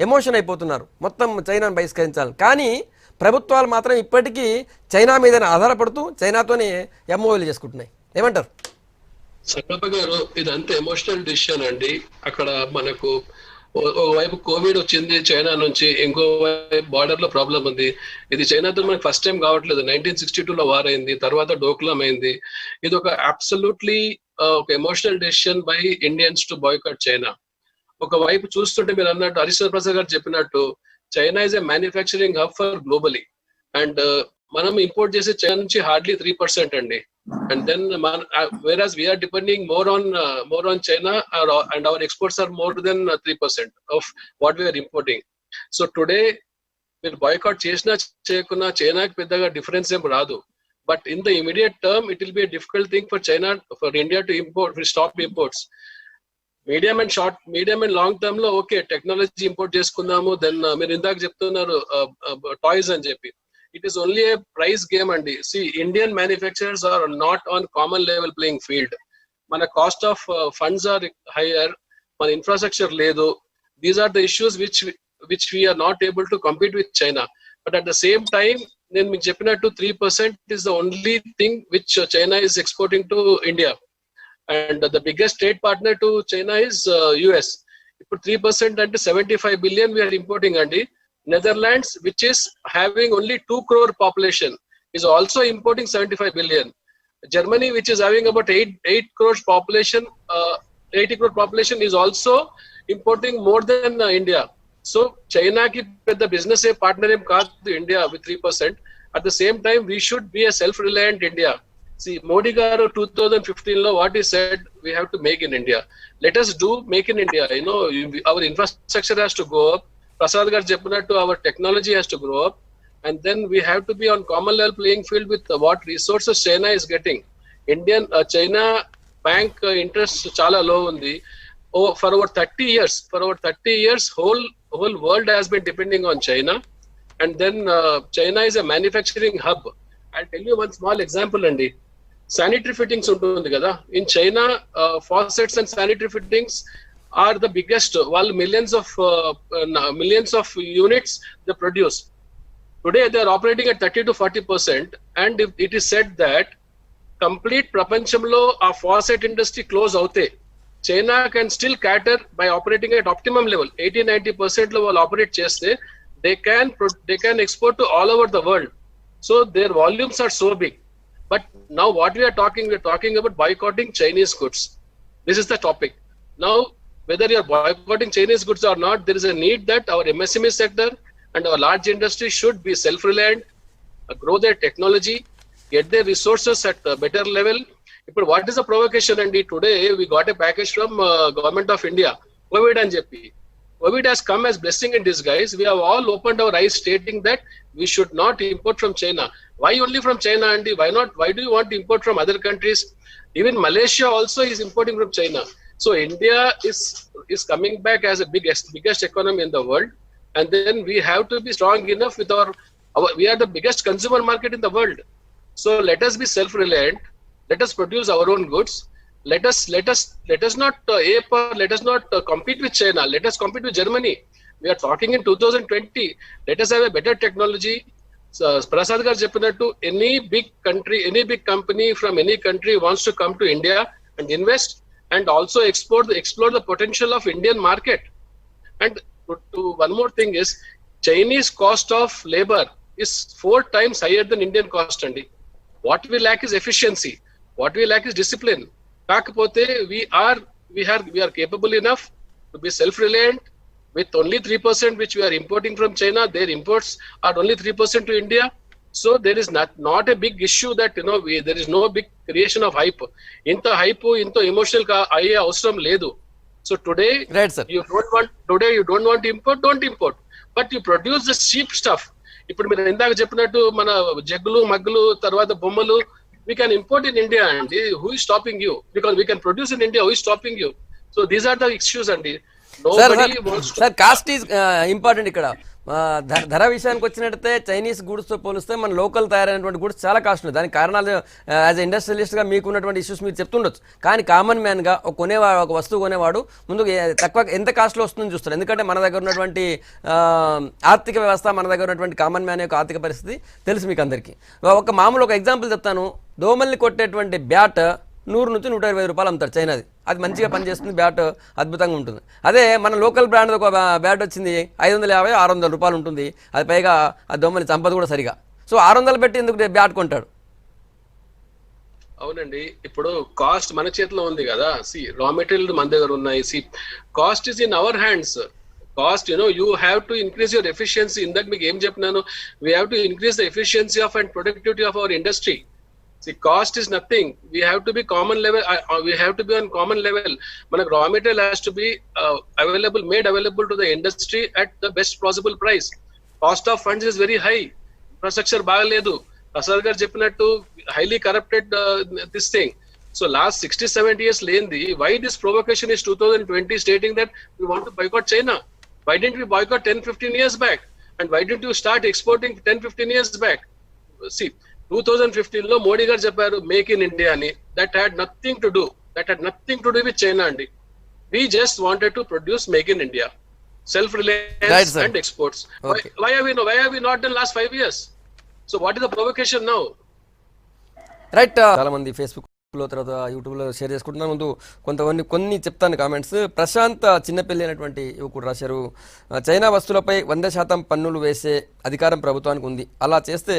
A: ఎమోషన్ అయిపోతున్నారు, మొత్తం చైనాను బహిష్కరించాలి. కానీ ప్రభుత్వాలు మాత్రం ఇప్పటికీ చైనా మీదనే ఆధారపడుతూ చైనాతోనే ఎంఓయూలు చేసుకుంటున్నాయి. ఏమంటారు?
C: సంకల్ప గారు, ఇదంతా ఎమోషనల్ డిసిషన్ అండి. అక్కడ మనకు ఒకవైపు కోవిడ్ వచ్చింది చైనా నుంచి, ఇంకో వైపు బార్డర్ లో ప్రాబ్లం ఉంది. ఇది చైనాతో మనకి ఫస్ట్ టైం కావట్లేదు. 1962లో వార్ అయింది, తర్వాత డోక్లాం అయింది. ఇది ఒక అబ్సల్యూట్లీ ఒక emotional decision by Indians to boycott China. ఒకవైపు చూస్తుంటే మీరు అన్నట్టు, హరిశ్చంద్ర ప్రసాద్ గారు చెప్పినట్టు, China is a manufacturing hub for globally. And మనం ఇంపోర్ట్ చేసే చైనా నుంచి హార్డ్లీ 3% అండి. And then whereas we are depending more on China, and our exports are more than 3% of what we are importing. So today we'll boycott chesna China ki peddaga difference em raadu, but in the immediate term it will be a difficult thing for China, for India to import, to stop imports. Medium and long term lo okay technology import cheskundamu, then meer indak cheptunnaru toys అని చెప్పి. It is only a price game and see, Indian manufacturers are not on common level playing field. Mana cost of funds are higher, mana infrastructure ledu. These are the issues which we are not able to compete with China. But at the same time, then me cheppinattu 3% is the only thing which China is exporting to India, and the biggest trade partner to China is US. Ippudu 3% ante 75 billion we are importing andi. Netherlands, which is having only 2 crore population, is also importing 75 billion. Germany, which is having about 8 crores population, 80 crore population, is also importing more than India. So China ki pedda business partner em kaadu India with 3%. At the same time, we should be a self-reliant India. See, Modi garu 2015 lo what he said, we have to make in India. Let us do make in India. You know, our infrastructure has to go up. Prasad garu cheppinattu, our technology has to grow up, and then we have to be on common level playing field with what resources China is getting. China bank interest chala low undi. For over 30 years, whole world has been depending on China, and then China is a manufacturing hub. I'll tell you one small example andi. Sanitary fittings untundi kada, in China faucets and sanitary fittings are the biggest. While millions of units they produce. Today they are operating at 30 to 40%, and if it is said that complete prapanchamlo a faucet industry close avute, China can still cater by operating at optimum level. 80-90% lo వాళ్ళు operate cheste, they can export to all over the world. So their volumes are so big. But now what we are talking about boycotting Chinese goods. This is the topic. Now, whether you are boycotting Chinese goods or not, there is a need that our MSME sector and our large industry should be self-reliant, grow their technology, get their resources at a better level. But what is the provocation? And today we got a package from Government of India. COVID and JP. COVID has come as blessing in disguise. We have all opened our eyes stating that we should not import from China. Why only from China, Andy? Why not? Why do you want to import from other countries? Even Malaysia also is importing from China. So India is coming back as a biggest economy in the world. And then we have to be strong enough with we are the biggest consumer market in the world. So let us be self-reliant. Let us produce our own goods. Let us not ape or let us not compete with China. Let us compete with Germany. We are talking in 2020. Let us have a better technology. So, Prasad gar cheppinattu, any big country, any big company from any country wants to come to India and invest and also explore the potential of Indian market. And one more thing is, Chinese cost of labor is 4 times higher than Indian cost, Andy. What we lack is efficiency. What we lack is discipline. Kaakapote we are capable enough to be self-reliant with only 3% which we are importing from China. Their imports are only 3% to India. So there is not a big issue that there is no big creation of hype. Inta hype, into emotional ka aye avsaram ledu. So today,
A: Right, sir.
C: you don't want to import, don't import. But you produce the cheap stuff. ఇప్పుడు మీరు ఇందాక చెప్పినట్టు మన జగ్గులు మగ్గులు తర్వాత బొమ్మలు we can import in India, and who is stopping you? Because we can produce in India, who is stopping you? So these are the issues, and nobody wants to.
A: Sir cost is important ఇక్కడ. ధర విషయానికి వచ్చినట్టయితే చైనీస్ గూడ్స్తో పోలిస్తే మన లోకల్ తయారైనటువంటి గూడ్స్ చాలా కాస్ట్ ఉంది. దానికి కారణాలు యాజ్ ఎ ఇండస్ట్రియలిస్ట్గా మీకు ఉన్నటువంటి ఇష్యూస్ మీరు చెప్తుండొచ్చు. కానీ కామన్ మ్యాన్గా ఒక వస్తువు కొనేవాడు ముందు తక్కువ ఎంత కాస్ట్లో వస్తుందని చూస్తారు. ఎందుకంటే మన దగ్గర ఉన్నటువంటి ఆర్థిక వ్యవస్థ, మన దగ్గర ఉన్నటువంటి కామన్ మ్యాన్ యొక్క ఆర్థిక పరిస్థితి తెలుసు మీకు అందరికీ. ఒక ఎగ్జాంపుల్ చెప్తాను. దోమల్ని కొట్టేటువంటి బ్యాట్ 100 నుంచి 120 రూపాయలు అమ్ముతారు చైనాది. అది మంచిగా పనిచేస్తుంది, బ్యాట్ అద్భుతంగా ఉంటుంది. అదే మన లోకల్ బ్రాండ్ ఒక బ్యాట్ వచ్చింది 550-600 రూపాయలు ఉంటుంది. అది పైగా ఆ దోమని చంపదు కూడా సరిగా. సో 600 పెట్టి ఎందుకు బ్యాట్ కొంటాడు?
C: అవునండి, ఇప్పుడు కాస్ట్ మన చేతిలో ఉంది కదా. రా మెటీరియల్ మన దగ్గర ఉన్నాయి. Cost is in our hands. Cost you have to increase your efficiency. ఇందాక మీకు ఏం చెప్పినాను, we have to increase the efficiency of and productivity of our industry. See, cost is nothing. We have to be common level. We have to be on common level. Manak raw material has to be made available to the industry at the best possible price. Cost of funds is very high. Infrastructure baagaledu. Prasad gar cheppinattu, highly corrupted this thing. So last 60-70 years lendi, why this provocation is 2020 stating that we want to boycott China? Why didn't we boycott 10-15 years back? And why didn't you start exporting 10-15 years back? See, 2015 లో మోడీ గారు చెప్పారు మేక్ ఇన్ ఇండియా అని. That had nothing to do with China అండి. We just wanted to produce make in India, self reliance and exports. Why have we not done last 5 years? So what is the provocation now?
A: Right. చాలా మంది ఫేస్బుక్ లో తర్వాత యూట్యూబ్లో షేర్ చేసుకుంటున్నాను. ముందు కొన్ని చెప్తాను కామెంట్స్. ప్రశాంత్ చిన్నపల్లి అనేటువంటి యువకుడు రాశారు, చైనా వస్తువులపై 100% పన్నులు వేసే అధికారం ప్రభుత్వానికి ఉంది, అలా చేస్తే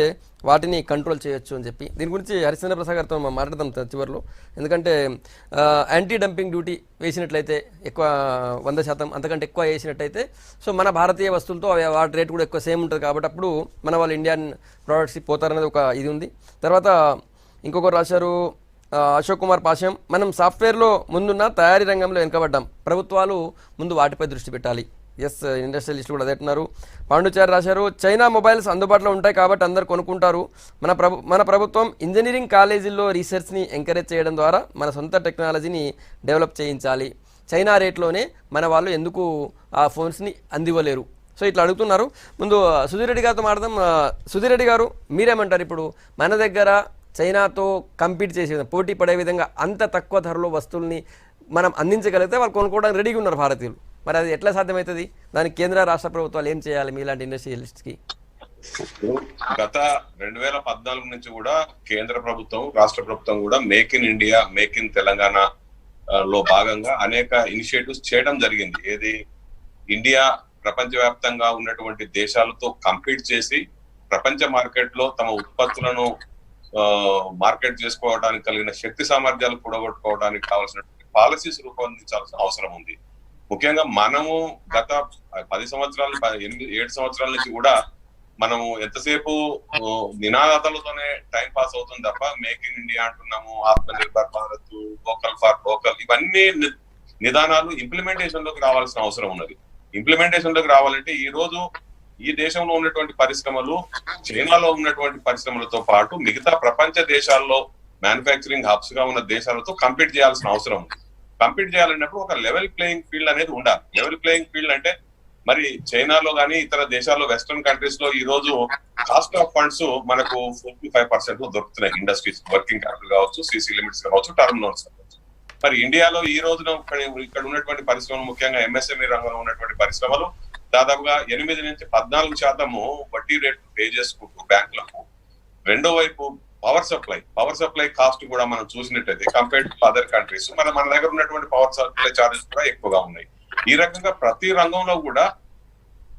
A: వాటిని కంట్రోల్ చేయొచ్చు అని చెప్పి. దీని గురించి హరిశ్చంద్ర ప్రసాద్ గారితో మాట్లాడదాం చివరిలో. ఎందుకంటే యాంటీ డంపింగ్ డ్యూటీ వేసినట్లయితే ఎక్కువ 100% అంతకంటే ఎక్కువ వేసినట్టయితే సో మన భారతీయ వస్తువులతో వాటి రేట్ కూడా ఎక్కువ సేమ్ ఉంటుంది. కాబట్టి అప్పుడు మన వాళ్ళు ఇండియన్ ప్రోడక్ట్స్ పోతారనేది ఒక ఇది ఉంది. తర్వాత ఇంకొకరు రాశారు అశోక్ కుమార్ పాశం, మనం సాఫ్ట్వేర్లో ముందున్న తయారీ రంగంలో వెనుకబడ్డాం, ప్రభుత్వాలు ముందు వాటిపై దృష్టి పెట్టాలి. ఎస్, ఇండస్ట్రియలిస్ట్ కూడా అదే అంటున్నారు. పాండుచారి రాశారు, చైనా మొబైల్స్ అందుబాటులో ఉంటాయి కాబట్టి అందరు కొనుక్కుంటారు. మన ప్రభుత్వం ఇంజనీరింగ్ కాలేజీల్లో రీసెర్చ్ని ఎంకరేజ్ చేయడం ద్వారా మన సొంత టెక్నాలజీని డెవలప్ చేయించాలి. చైనా రేట్లోనే మన వాళ్ళు ఎందుకు ఆ ఫోన్స్ని అందివ్వలేరు? సో ఇట్లా అడుగుతున్నారు. ముందు సుధీర్ రెడ్డి గారితో మాట్లాడదాం. సుధీర్ రెడ్డి గారు, మీరేమంటారు? ఇప్పుడు మన దగ్గర చైనాతో కంపీట్ చేసే పోటీ పడే విధంగా అంత తక్కువ ధరలో వస్తువుల్ని మనం అందించగలిగితే వాళ్ళు కొనుక్కోవడానికి రెడీగా ఉన్నారు భారతీయులు. మరి అది ఎట్లా సాధ్యమవుతుంది? దానికి కేంద్ర రాష్ట్ర ప్రభుత్వాలు ఏం చేయాలి మీలాంటి ఇండస్ట్రియలిస్ట్కి?
D: గత 2014 నుంచి కూడా కేంద్ర ప్రభుత్వం, రాష్ట్ర ప్రభుత్వం కూడా make in India, make in Telangana లో భాగంగా అనేక ఇనిషియేటివ్స్ చేయడం జరిగింది. ఏది ఇండియా ప్రపంచవ్యాప్తంగా ఉన్నటువంటి దేశాలతో కంపీట్ చేసి ప్రపంచ మార్కెట్ లో తమ ఉత్పత్తులను మార్కెట్ చేసుకోవడానికి కలిగిన శక్తి సామర్థ్యాలు కూడగొట్టుకోవడానికి కావాల్సినటువంటి పాలసీస్ రూపొందించాల్సిన అవసరం ఉంది. ముఖ్యంగా మనము గత 10 సంవత్సరాలు 7 సంవత్సరాల నుంచి కూడా మనము ఎంతసేపు నినాదాలతోనే టైం పాస్ అవుతుంది తప్ప మేక్ ఇన్ ఇండియా అంటున్నాము, ఆత్మ nirbhar Bharat, vocal for local, ఇవన్నీ నిదానాలు ఇంప్లిమెంటేషన్ లోకి రావాల్సిన అవసరం ఉన్నది. ఇంప్లిమెంటేషన్ లోకి రావాలంటే ఈ రోజు ఈ దేశంలో ఉన్నటువంటి పరిశ్రమలు చైనాలో ఉన్నటువంటి పరిశ్రమలతో పాటు మిగతా ప్రపంచ దేశాల్లో మ్యానుఫ్యాక్చరింగ్ హబ్స్ గా ఉన్న దేశాలతో కంపీట్ చేయాల్సిన అవసరం ఉంది. కంపీట్ చేయాలన్నప్పుడు ఒక లెవెల్ ప్లేయింగ్ ఫీల్డ్ అనేది ఉండాలి. లెవెల్ ప్లేయింగ్ ఫీల్డ్ అంటే మరి చైనాలో కానీ ఇతర దేశాల్లో వెస్టర్న్ కంట్రీస్ లో ఈ రోజు కాస్ట్ ఆఫ్ ఫండ్స్ మనకు 45% దొరుకుతున్నాయి. ఇండస్ట్రీస్ వర్కింగ్ క్యాపిటల్ కావచ్చు, సిసి లిమిట్స్ కావచ్చు, టర్మ్ లోన్స్ కావచ్చు. మరి ఇండియాలో ఈ రోజున ఇక్కడ ఉన్నటువంటి పరిశ్రమలు, ముఖ్యంగా ఎంఎస్ఎంఈ రంగంలో ఉన్నటువంటి పరిశ్రమలు దాదాపుగా 8 నుంచి 14% వడ్డీ రేట్లు పే చేసుకుంటూ బ్యాంకులకు. రెండో వైపు పవర్ సప్లై కాస్ట్ కూడా మనం చూసినట్టయితే కంపేర్డ్ టు అదర్ కంట్రీస్ మన దగ్గర ఉన్నటువంటి పవర్ సప్లై చార్జెస్ కూడా ఎక్కువగా ఉన్నాయి. ఈ రకంగా ప్రతి రంగంలో కూడా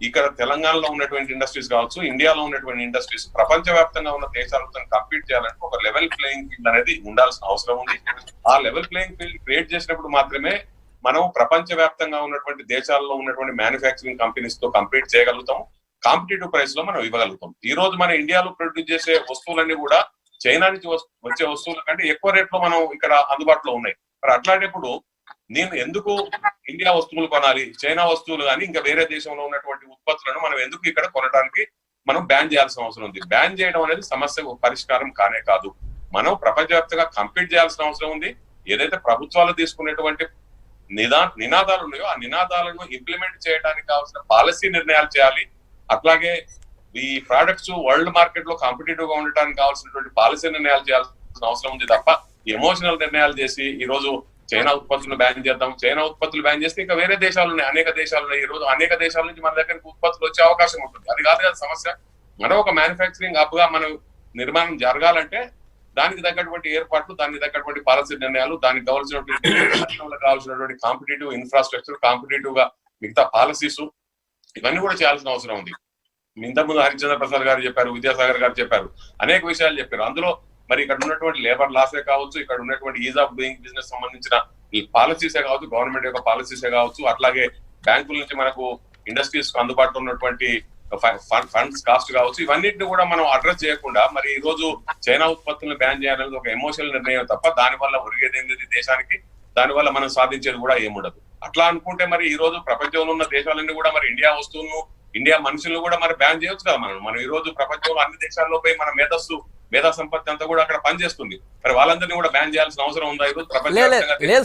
D: ఇక్కడ తెలంగాణలో ఉన్నటువంటి ఇండస్ట్రీస్ కావచ్చు, ఇండియాలో ఉన్నటువంటి ఇండస్ట్రీస్ ప్రపంచవ్యాప్తంగా ఉన్న దేశాలతో కంపీట్ చేయాలంటే ఒక లెవెల్ ప్లేయింగ్ ఫీల్డ్ అనేది ఉండాల్సిన అవసరం ఉంది. ఆ లెవెల్ ప్లేయింగ్ ఫీల్డ్ క్రియేట్ చేసినప్పుడు మాత్రమే మనం ప్రపంచవ్యాప్తంగా ఉన్నటువంటి దేశాల్లో ఉన్నటువంటి మ్యానుఫ్యాక్చరింగ్ కంపెనీస్ తో కంపీట్ చేయగలుగుతాం. కాంపిటేటివ్ ప్రైస్ లో మనం ఇవ్వగలుగుతాం. ఈ రోజు మన ఇండియాలో ప్రొడ్యూస్ చేసే వస్తువులన్నీ కూడా చైనా నుంచి వచ్చే వస్తువుల కంటే ఎక్కువ రేట్ లో మనం ఇక్కడ అందుబాటులో ఉన్నాయి. మరి అట్లాంటప్పుడు నేను ఎందుకు ఇండియా వస్తువులు కొనాలి, చైనా వస్తువులు కానీ ఇంకా వేరే దేశంలో ఉన్నటువంటి ఉత్పత్తులను మనం ఎందుకు ఇక్కడ కొనడానికి మనం బ్యాన్ చేయాల్సిన అవసరం ఉంది. బ్యాన్ చేయడం అనేది సమస్య పరిష్కారం కానే కాదు. మనం ప్రపంచవ్యాప్తంగా కంపీట్ చేయాల్సిన అవసరం ఉంది. ఏదైతే ప్రభుత్వాలు తీసుకునేటువంటి నినాదాలు ఉన్నాయో ఆ నినాదాలను ఇంప్లిమెంట్ చేయడానికి కావాల్సిన పాలసీ నిర్ణయాలు చేయాలి. అట్లాగే ఈ ప్రొడక్ట్స్ వరల్డ్ మార్కెట్ లో కాంపిటేటివ్ గా ఉండటానికి కావాల్సినటువంటి పాలసీ నిర్ణయాలు చేయాల్సిన అవసరం ఉంది తప్ప ఎమోషనల్ నిర్ణయాలు చేసి ఈ రోజు చైనా ఉత్పత్తులు బ్యాన్ చేద్దాం, చైనా ఉత్పత్తులు బ్యాన్ చేస్తే ఇంకా వేరే దేశాలు ఉన్నాయి, అనేక దేశాలు ఉన్నాయి. ఈ రోజు అనేక దేశాల నుంచి మన దగ్గరికి ఉత్పత్తులు వచ్చే అవకాశం ఉంటుంది. అది కాదు కదా సమస్య. మనం ఒక మ్యానుఫ్యాక్చరింగ్ హబ్ గా మనం నిర్మాణం జరగాలంటే దానికి తగ్గటువంటి ఏర్పాట్లు, దానికి తగ్గటువంటి పాలసీ నిర్ణయాలు, దానికి కావాల్సినటువంటి కాంపిటేటివ్ ఇన్ఫ్రాస్ట్రక్చర్, కాంపిటేటివ్ గా మిగతా పాలసీస్ ఇవన్నీ కూడా చేయాల్సిన అవసరం ఉంది. ఇంతకుముందు హరిచంద్ర ప్రసాద్ గారు చెప్పారు, విద్యాసాగర్ గారు చెప్పారు, అనేక విషయాలు చెప్పారు. అందులో మరి ఇక్కడ ఉన్నటువంటి లేబర్ లాసే కావచ్చు, ఇక్కడ ఉన్నటువంటి ఈజ్ ఆఫ్ డూయింగ్ బిజినెస్ సంబంధించిన ఈ పాలసీసే కావచ్చు, గవర్నమెంట్ యొక్క పాలసీసే కావచ్చు, అట్లాగే బ్యాంకుల నుంచి మనకు ఇండస్ట్రీస్ కు అందుబాటులో ఉన్నటువంటి ఫండ్స్ కాస్ట్ కావచ్చు, ఇవన్నిటిని కూడా మనం అడ్రస్ చేయకుండా మరి ఈ రోజు చైనా ఉత్పత్తులను బ్యాన్ చేయాలనేది ఒక ఎమోషనల్ నిర్ణయం తప్ప దానివల్ల ఒరిగేది ఏంటి దేశానికి, దానివల్ల మనం సాధించేది కూడా ఏముండదు. అట్లా అనుకుంటే మరి ఈ రోజు ప్రపంచంలో ఉన్న దేశాలన్నీ కూడా మరి ఇండియా వస్తువులను, ఇండియా మనుషులను కూడా మరి బ్యాన్ చేయొచ్చు కదా. మనం ఈ రోజు ప్రపంచంలో అన్ని దేశాల్లో పోయి మన మేధా సంపత్తి అంతా కూడా అక్కడ పనిచేస్తుంది. మరి వాళ్ళందరినీ కూడా బ్యాన్ చేయాల్సిన అవసరం ఉందా ఈ రోజు
A: లేదు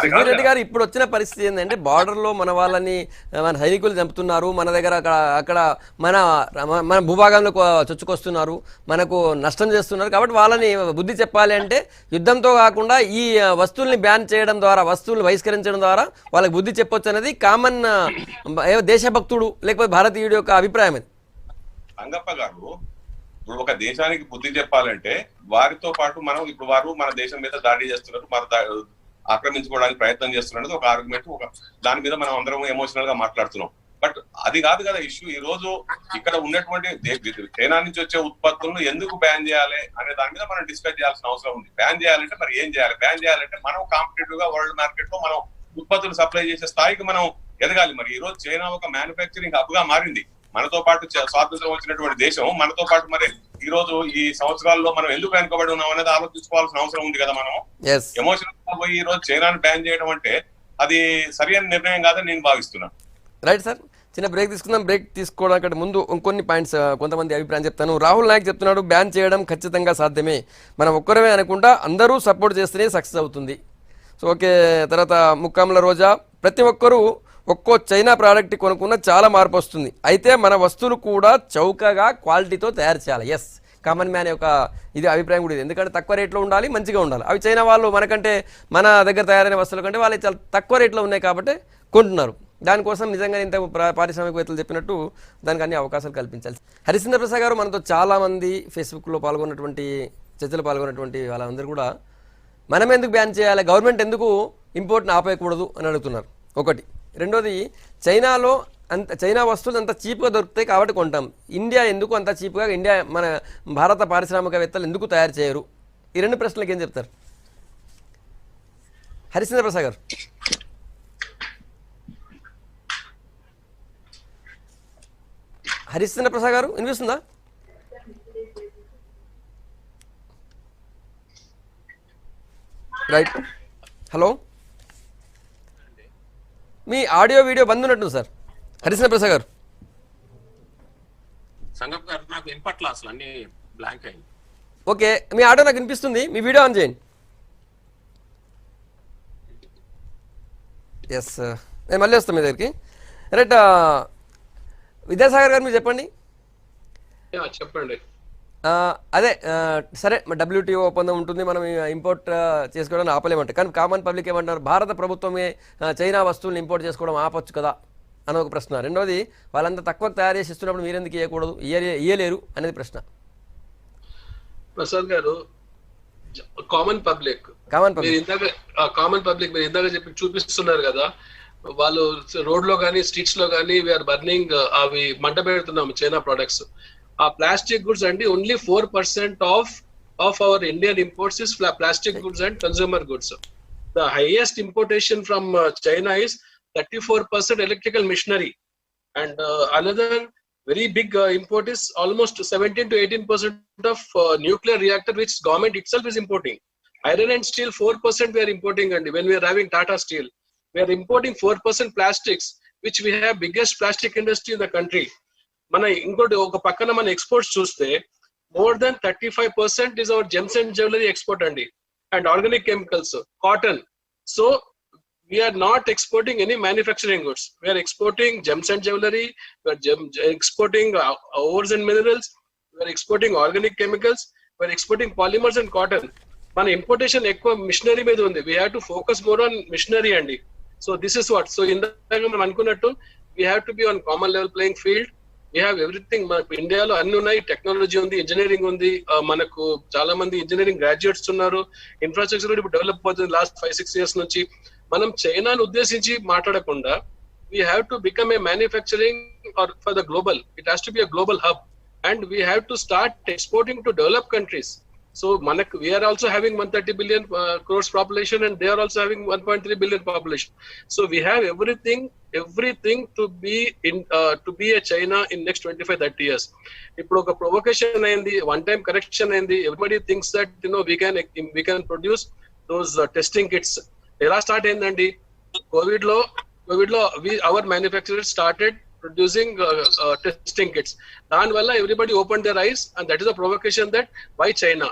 A: సుధీర్ రెడ్డి గారు? ఇప్పుడు వచ్చిన పరిస్థితి ఏంటంటే బార్డర్ లో మన వాళ్ళని మన సైనికులు చంపుతున్నారు, మన దగ్గర అక్కడ మన భూభాగంలో చొచ్చుకొస్తున్నారు, మనకు నష్టం చేస్తున్నారు. కాబట్టి వాళ్ళని బుద్ధి చెప్పాలి అంటే యుద్ధంతో కాకుండా ఈ వస్తువుల్ని బ్యాన్ చేయడం ద్వారా, వస్తువులు బహిష్కరించడం ద్వారా వాళ్ళకి బుద్ధి చెప్పొచ్చు అనేది కామన్ దేశభక్తుడు లేకపోతే భారతీయుడి యొక్క అభిప్రాయం. అది
D: అంగప్ప గారు, ఇప్పుడు ఒక దేశానికి బుద్ధి చెప్పాలంటే వారితో పాటు మనం ఇప్పుడు వారు మన దేశం మీద దాడి చేస్తున్నారు, ఆక్రమించుకోవడానికి ప్రయత్నం చేస్తున్నది ఒక ఆర్గ్యుమెంట్, దాని మీద మనం అందరం ఎమోషనల్ గా మాట్లాడుతున్నాం. బట్ అది కాదు కదా ఇష్యూ. ఈ రోజు ఇక్కడ ఉన్నటువంటి చైనా నుంచి వచ్చే ఉత్పత్తులను ఎందుకు బ్యాన్ చేయాలి అనే దాని మీద మనం డిస్కస్ చేయాల్సిన అవసరం ఉంది. బ్యాన్ చేయాలంటే మరి ఏం చేయాలి? బ్యాన్ చేయాలంటే మనం కాంపిటేటివ్ గా వరల్డ్ మార్కెట్ లో మనం ఉత్పత్తులు సప్లై చేసే స్థాయికి మనం ఎదగాలి. మరి ఈ రోజు చైనా ఒక మ్యానుఫ్యాక్చరింగ్ హబ్ గా మారింది. మనతో పాటు స్వాతంత్రం వచ్చినటువంటి దేశం, మనతో పాటు మరి ఈ రోజు ఈ సంవత్సరాల్లో మనం ఎందుకు వెనుకబడి ఉన్నాం అనేది ఆలోచించుకోవాల్సిన అవసరం ఉంది కదా. మనం ఎమోషనల్ పోయి ఈ రోజు చైనాను బ్యాన్ చేయడం అంటే అది సరైన నిర్ణయం కాదని నేను భావిస్తున్నాను.
A: రైట్ సార్, చిన్న బ్రేక్ తీసుకుందాం. బ్రేక్ తీసుకోవడానికి ముందు ఇంకొన్ని పాయింట్స్ కొంతమంది అభిప్రాయం చెప్తాను. రాహుల్ నాయక్ చెప్తున్నాడు బ్యాన్ చేయడం ఖచ్చితంగా సాధ్యమే, మనం ఒక్కరమే అనుకుంటా అందరూ సపోర్ట్ చేస్తేనే సక్సెస్ అవుతుంది. So okay. తర్వాత ముక్కాముల రోజా, ప్రతి ఒక్కరూ ఒక్కో చైనా ప్రోడక్ట్ కొనుక్కున్న చాలా మార్పు వస్తుంది, అయితే మన వస్తువులు కూడా చౌకగా క్వాలిటీతో తయారు చేయాలి. ఎస్, కామన్ మ్యాన్ యొక్క ఇది అభిప్రాయం కూడా ఇది. ఎందుకంటే తక్కువ రేట్లో ఉండాలి, మంచిగా ఉండాలి. అవి చైనా వాళ్ళు మనకంటే మన దగ్గర తయారైన వస్తువుల కంటే వాళ్ళు చాలా తక్కువ రేట్లో ఉన్నాయి కాబట్టి కొంటున్నారు. దానికోసం నిజంగా ఇంత పారిశ్రామికవేత్తలు చెప్పినట్టు దానికి అన్ని అవకాశాలు కల్పించాలి. హరిచంద్ర ప్రసాద్ గారు మనతో చాలామంది ఫేస్బుక్లో పాల్గొన్నటువంటి చర్చలు పాల్గొన్నటువంటి వాళ్ళందరూ కూడా మనం ఎందుకు బ్యాన్ చేయాలి, గవర్నమెంట్ ఎందుకు ఇంపోర్ట్ని ఆపేయకూడదు అని అడుగుతున్నారు. ఒకటి. రెండోది, చైనా వస్తువులు అంత చీప్గా దొరుకుతాయి కాబట్టి కొంటాం, ఇండియా ఎందుకు అంత చీప్గా, మన భారత పారిశ్రామికవేత్తలు ఎందుకు తయారు చేయరు? ఈ రెండు ప్రశ్నలకు ఏం చెప్తారు హరిచంద్ర ప్రసాద్ గారు? హరిచంద్ర ప్రసాద్ గారు వినిపిస్తుందా? Right, hello. మీ ఆడియో వీడియో బంద్ ఉన్నట్టు సార్ హరిశ్చంద్ర ప్రసాద్ గారు.
D: సంగప్ గారు నాకు వినపట్ల అసలు అన్ని బ్లాంక్ అయింది.
A: ఓకే, మీ ఆడియో నాకు వినిపిస్తుంది, మీ వీడియో ఆన్ చేయండి. ఎస్, నేను మళ్ళీ వస్తాను మీ దగ్గరికి. రైట్, విద్యాసాగర్ గారు మీరు చెప్పండి.
C: చెప్పండి.
A: అదే సరే, WTO ఒప్పందం ఉంటుంది, మనం ఇంపోర్ట్ చేసుకోవడానికి ఆపలేమంటే, కానీ కామన్ పబ్లిక్ ఏమంటున్నారు, భారత ప్రభుత్వమే చైనా వస్తువులను ఇంపోర్ట్ చేసుకోవడం ఆపొచ్చు కదా అని ఒక ప్రశ్న. రెండోది, వాళ్ళంతా తక్కువ తయారు చేసి ఇస్తున్నప్పుడు మీరెందుకు ఇవ్వకూడదు, ఇయ్యలేరు అనేది ప్రశ్న.
C: ప్రసాద్ గారు, కామన్ పబ్లిక్ మీరు ఇందాక చెప్పి చూపిస్తున్నారు కదా, వాళ్ళు రోడ్ లో కానీ స్ట్రీట్స్ లో కానీ వీఆర్ బర్నింగ్, అవి మంట పెడుతున్నాం చైనా ప్రొడక్ట్స్. ఆ ప్లాస్టిక్ గుడ్స్ అండి only 4% of our Indian imports is plastic goods and consumer goods. The highest importation from China is 34% electrical machinery, and another very big import is almost 17 to 18% of nuclear reactor, which government itself is importing. Iron and steel 4% we are importing, and when we are having Tata Steel, we are importing 4% plastics, which we have biggest plastic industry in the country. మన ఇంకోటి ఒక పక్కన మన ఎక్స్పోర్ట్స్ చూస్తే more than 35% is our gems and jewelry export అండి, and organic chemicals, cotton. So we are not exporting any manufacturing goods. We are exporting gems and jewelry, we are exporting ores and minerals, we are exporting organic chemicals, we are exporting polymers and cotton. మన ఇంపోర్టేషన్ ఎక్కువ మిషనరీ మీద ఉంది. We have to focus more on machinery అండి. So this is what. So ఇందాక మనం అనుకున్నట్టు we have to be on common level playing field. We have everything. మనకు ఇండియాలో అన్ని ఉన్నాయి, టెక్నాలజీ ఉంది, ఇంజనీరింగ్ ఉంది, మనకు చాలా మంది ఇంజనీరింగ్ గ్రాడ్యుయేట్స్ ఉన్నారు, ఇన్ఫ్రాస్ట్రక్చర్ ఇప్పుడు డెవలప్ అవుతుంది లాస్ట్ 5-6 years నుంచి. మనం చైనాను ఉద్దేశించి మాట్లాడకుండా we have to become a manufacturing or for the global. It has to be a global hub, and we have to start exporting to developed countries. So we are also having 130 billion crores population, and they are also having 1.3 billion population. So we have everything to be a China in next 25-30 years. Ippudu oka provocation ayindi, one time correction ayindi. Everybody thinks that we can produce those testing kits. Ela start ayindandi covid lo our manufacturers started producing testing kits. Dan valla everybody opened their eyes, and that is a provocation that why China?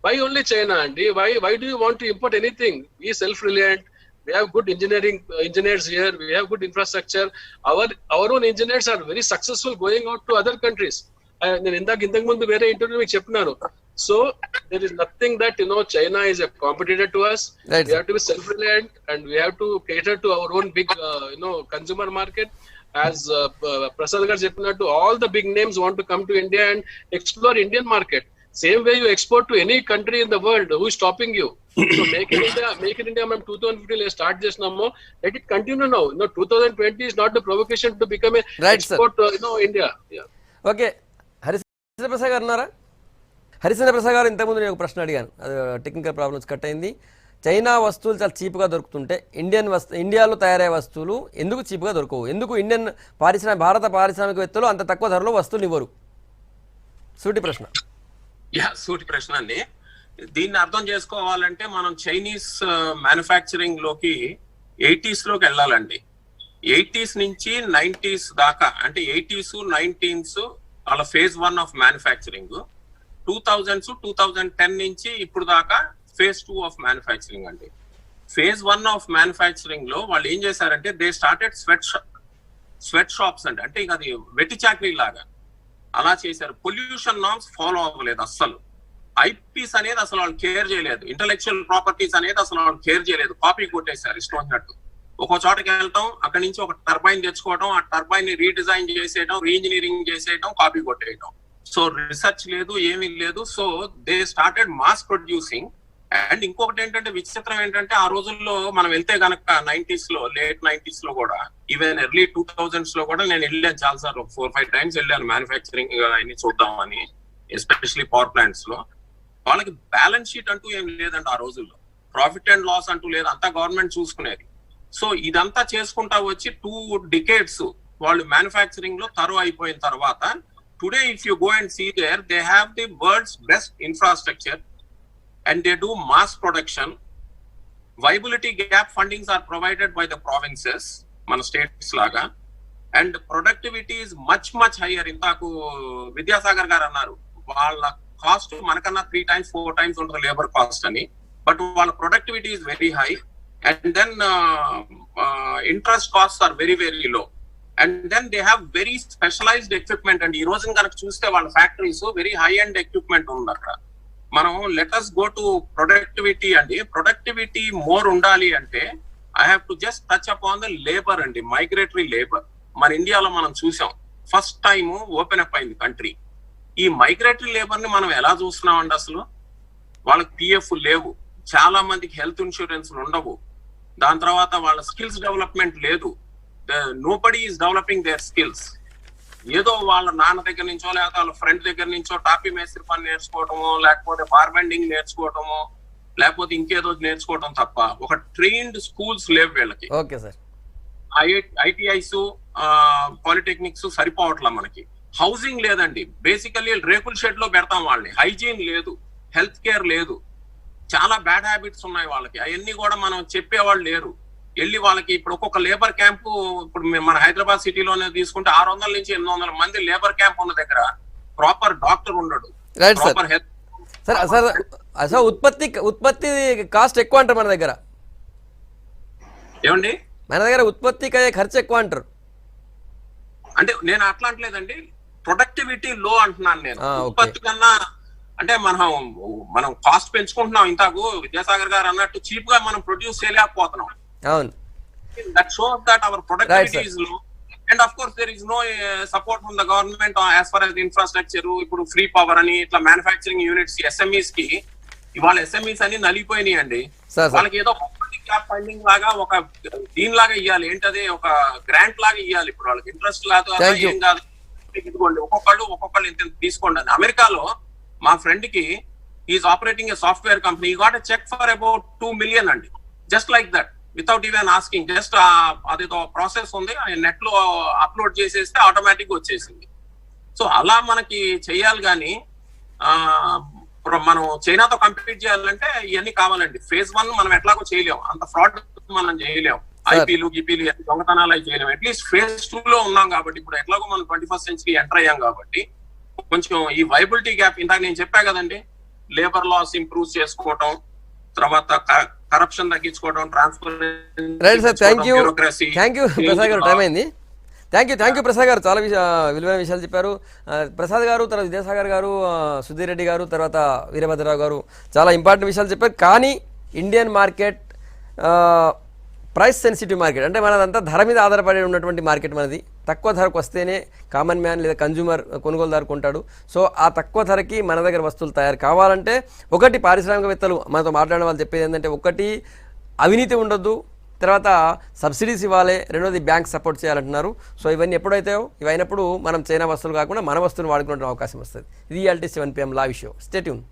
C: Why only China, Andy? Why do you want to import anything? We self-reliant. We have good engineers here. We have good infrastructure. Our own engineers are very successful going out to other countries. నేను ఇంతకు ముందు వేరే ఇంటర్వ్యూ మీకు చెప్పినాను. So there is nothing that China is a competitor to us. Right. We have to be self-reliant, and we have to cater to our own big consumer market. As Prasad garu cheppinattu, all the big names want to come to India and explore Indian market. Same way you export to any country in the world, who is stopping you? So make in India మనం 2015 స్టార్ట్ చేసినాము. Let it continue now. 2020 is not the provocation to become a export India.
A: Okay, Harishchandra Prasad గారు ఉన్నారా? హరిశ్చంద్ర ప్రసాద్ గారు, ఇంతకుముందు నేను ఒక ప్రశ్న అడిగాను, అది టెక్నికల్ ప్రాబ్లమ్స్ కట్ అయింది. చైనా వస్తువులు చాలా చీప్గా దొరుకుతుంటే ఇండియాలో తయారయ్యే వస్తువులు ఎందుకు చీప్గా దొరకవు? ఎందుకు ఇండియన్ భారత పారిశ్రామికవేత్తలు అంత తక్కువ ధరలో వస్తువులు ఇవ్వరు? సూటి ప్రశ్న.
D: సూటి ప్రశ్న అండి. దీన్ని అర్థం చేసుకోవాలంటే మనం చైనీస్ మ్యానుఫ్యాక్చరింగ్ లోకి 80s లోకి వెళ్ళాలండి. 80s నుంచి 90s దాకా, అంటే 80s 19s వాళ్ళ phase 1 ఆఫ్ మ్యానుఫ్యాక్చరింగ్, 2000s 2010 నుంచి ఇప్పుడు దాకా phase 2 ఆఫ్ మ్యానుఫ్యాక్చరింగ్ అండి. phase 1 ఆఫ్ మ్యానుఫ్యాక్చరింగ్ లో వాళ్ళు ఏం చేశారంటే దే స్టార్టెడ్ స్వెట్ షాప్స్ అండి. అంటే ఇక అది వెట్టి చాకరీ లాగా అలా చేశారు. పొల్యూషన్ నార్మ్స్ ఫాలో అవ్వలేదు అస్సలు. ఐపీస్ అనేది అసలు వాళ్ళు కేర్ చేయలేదు. ఇంటలెక్చువల్ ప్రాపర్టీస్ అనేది అసలు వాళ్ళు కేర్ చేయలేదు. కాపీ కొట్టేశారు ఇష్టం వచ్చినట్టు. ఒక చోటకి వెళ్ళటం, అక్కడి నుంచి ఒక టర్బైన్ తెచ్చుకోవడం, ఆ టర్బైన్ ని రీడిజైన్ చేసేయడం, రీఇంజనీరింగ్ చేసేయడం, కాపీ కొట్టేయడం. సో రిసెర్చ్ లేదు, ఏమీ లేదు. So they started mass producing. And ఇంకొకటి ఏంటంటే విచిత్రం ఏంటంటే, ఆ రోజుల్లో మనం వెళ్తే గనక 90s లో, లేట్ 90s లో కూడా, ఈవెన్ ఎర్లీ 2000s లో కూడా నేను వెళ్ళాను చాలాసార్లు, 4-5 times వెళ్ళాను మ్యానుఫ్యాక్చరింగ్ అన్ని చూద్దామని, ఎస్పెషల్లీ పవర్ ప్లాంట్స్ లో. వాళ్ళకి బ్యాలెన్స్ షీట్ అంటూ ఏం లేదండి ఆ రోజుల్లో, ప్రాఫిట్ అండ్ లాస్ అంటూ లేదు, అంతా గవర్నమెంట్ చూసుకునేది. సో ఇదంతా చేసుకుంటా వచ్చి 2 decades వాళ్ళు మ్యానుఫ్యాక్చరింగ్ లో తరువు అయిపోయిన తర్వాత, today if you go and see there, they have the world's best infrastructure and they do mass production. Viability gap fundings are provided by the provinces. మన స్టేట్స్ లాగా. And productivity is much higher. ఇంతకు విద్యాసాగర్ గారు అన్నారు వాళ్ళ కాస్ట్ మనకన్నా 3 times 4 times ఉంటుంది లేబర్ కాస్ట్ అని, బట్ వాళ్ళ productivity is very high. And then interest cost are very low. And then they have very specialised equipment అండి. ఈ రోజు కనుక చూస్తే వాళ్ళ factories very high and equipment ఉంది అక్కడ. మనం లెటస్ గో టు ప్రొడక్టివిటీ అండి. ప్రొడక్టివిటీ మోర్ ఉండాలి అంటే I have to just touch upon the labour అండి, మైగ్రేటరీ లేబర్. మన ఇండియాలో మనం చూసాం, ఫస్ట్ టైం ఓపెన్ అప్ అయింది కంట్రీ. ఈ మైగ్రేటరీ లేబర్ ని మనం ఎలా చూస్తున్నామండి? అసలు వాళ్ళకి పిఎఫ్ లేవు, చాలా మందికి హెల్త్ ఇన్సూరెన్స్ ఉండవు, దాని తర్వాత వాళ్ళ స్కిల్స్ డెవలప్మెంట్ లేదు. Nobody is developing their skills. ఏదో వాళ్ళ నాన్న దగ్గర నుంచో లేకపోతే వాళ్ళ ఫ్రెండ్ దగ్గర నుంచో టాపీ మేస్త్రి పని నేర్చుకోవటమో, లేకపోతే బార్బెండింగ్ నేర్చుకోవటమో, లేకపోతే ఇంకేదో నేర్చుకోవటం తప్ప ఒక ట్రైన్డ్ స్కూల్స్ లేవు వీళ్ళకి.
A: Okay sir.
D: ఐటీఐస్, పాలిటెక్నిక్స్ సరిపోవట్లా మనకి. హౌసింగ్ లేదండి. బేసికల్లీ రేకుల షెడ్ లో పెడతాం వాళ్ళని. హైజీన్ లేదు, హెల్త్ కేర్ లేదు, చాలా బ్యాడ్ హ్యాబిట్స్ ఉన్నాయి వాళ్ళకి. అవన్నీ కూడా మనం చెప్పేవాళ్ళు లేరు. వెళ్ళి వాళ్ళకి ఇప్పుడు ఒక్కొక్క లేబర్ క్యాంపు, ఇప్పుడు మన హైదరాబాద్ సిటీలోనే తీసుకుంటే 600 నుంచి 800 మంది లేబర్ క్యాంప్ ఉన్న దగ్గర ప్రాపర్ డాక్టర్ ఉండడు, ప్రాపర్ హెల్త్.
A: సార్ ఉత్పత్తి కాస్ట్ ఎక్కువ అంటారు మన దగ్గర.
D: ఏమండి?
A: మన దగ్గర ఉత్పత్తికి అయ్యే ఖర్చు ఎక్కువ అంటారు.
D: అంటే నేను అట్లా అంటలేదండి, ప్రొడక్టివిటీ లో అంటున్నాను నేను. ఉత్పత్తి కన్నా అంటే మనం కాస్ట్ పెంచుకుంటున్నాం. ఇంతకు విద్యాసాగర్ గారు అన్నట్టు చీప్ గా మనం ప్రొడ్యూస్ చేయలేకపోతున్నాం.
A: అవును.
D: That shows that our productivity is low, and of course there is no support from the government as far as the infrastructure. ఇప్పుడు ఫ్రీ పవర్ అని ఇట్లా మ్యానుఫ్యాక్చరింగ్ యూనిట్స్ ఎస్ఎంఈస్ కి ఇవాళ ఎస్ఎంఈస్ అని నలిగిపోయినాయి అండి. వాళ్ళకి ఏదో ఫండింగ్ లాగా ఒక దీని లాగా ఇవ్వాలి, ఏంటది ఒక గ్రాంట్ లాగా ఇవ్వాలి. ఇప్పుడు వాళ్ళకి ఇంట్రెస్ట్ లాగా ఏం కాదు, ఇదిగోండి ఒక్కొక్కళ్ళు ఇంత తీసుకోండి అని. అమెరికాలో మా ఫ్రెండ్ కి is operating a software company, he got a cheque for about 2 million అండి, just like that, without even asking. Just అదేదో ప్రాసెస్ ఉంది, నెట్ లో అప్లోడ్ చేసేస్తే ఆటోమేటిక్ వచ్చేసింది. సో అలా మనకి చెయ్యాలి. కానీ మనం చైనాతో కంపీట్ చేయాలంటే ఇవన్నీ కావాలండి. ఫేజ్ 1 మనం ఎట్లాగో చేయలేము, అంత ఫ్రాడ్ మనం చేయలేము, ఐపీలు గిపీలు దొంగతనాలు అవి చేయలేము. అట్లీస్ట్ ఫేజ్ 2 లో ఉన్నాం కాబట్టి, ఇప్పుడు ఎట్లాగో మనం 21st century ఎంటర్ అయ్యాం కాబట్టి కొంచెం ఈ వైబిలిటీ గ్యాప్, ఇందాక నేను చెప్పా కదండి, లేబర్ లాస్ ఇంప్రూవ్ చేసుకోవటం, తర్వాత కరప్షన్ తగ్గించుకోవడం, బ్యూరోక్రసీ.
A: థ్యాంక్ యూ ప్రసాద్ గారు, టైం అయింది. థ్యాంక్ యూ ప్రసాద్ గారు, చాలా విలువైన విషయాలు చెప్పారు. ప్రసాద్ గారు, తర్వాత విద్యాసాగర్ గారు, సుధీర్ రెడ్డి గారు, తర్వాత వీరభద్రరావు గారు చాలా ఇంపార్టెంట్ విషయాలు చెప్పారు. కానీ Indian market price sensitive market, అంటే మనదంతా ధర మీద ఆధారపడి ఉన్నటువంటి మార్కెట్ మనది. తక్కువ ధరకు వస్తేనే కామన్ మ్యాన్ లేదా కన్జ్యూమర్ కొనుగోలుదారు కొంటాడు. సో ఆ తక్కువ ధరకి మన దగ్గర వస్తువులు తయారు కావాలంటే, ఒకటి పారిశ్రామికవేత్తలు మనతో మాట్లాడిన వాళ్ళు చెప్పేది ఏంటంటే, ఒకటి అవినీతి ఉండొద్దు, తర్వాత సబ్సిడీస్ ఇవ్వాలి, రెండోది బ్యాంక్ సపోర్ట్ చేయాలంటున్నారు. సో ఇవన్నీ ఎప్పుడైతాయో, ఇవైనప్పుడు మనం చైనా వస్తువులు కాకుండా మన వస్తువులు వాడుకునే అవకాశం వస్తుంది. ఇది ఇయాల్టీ 7 PM live show. Stay tune.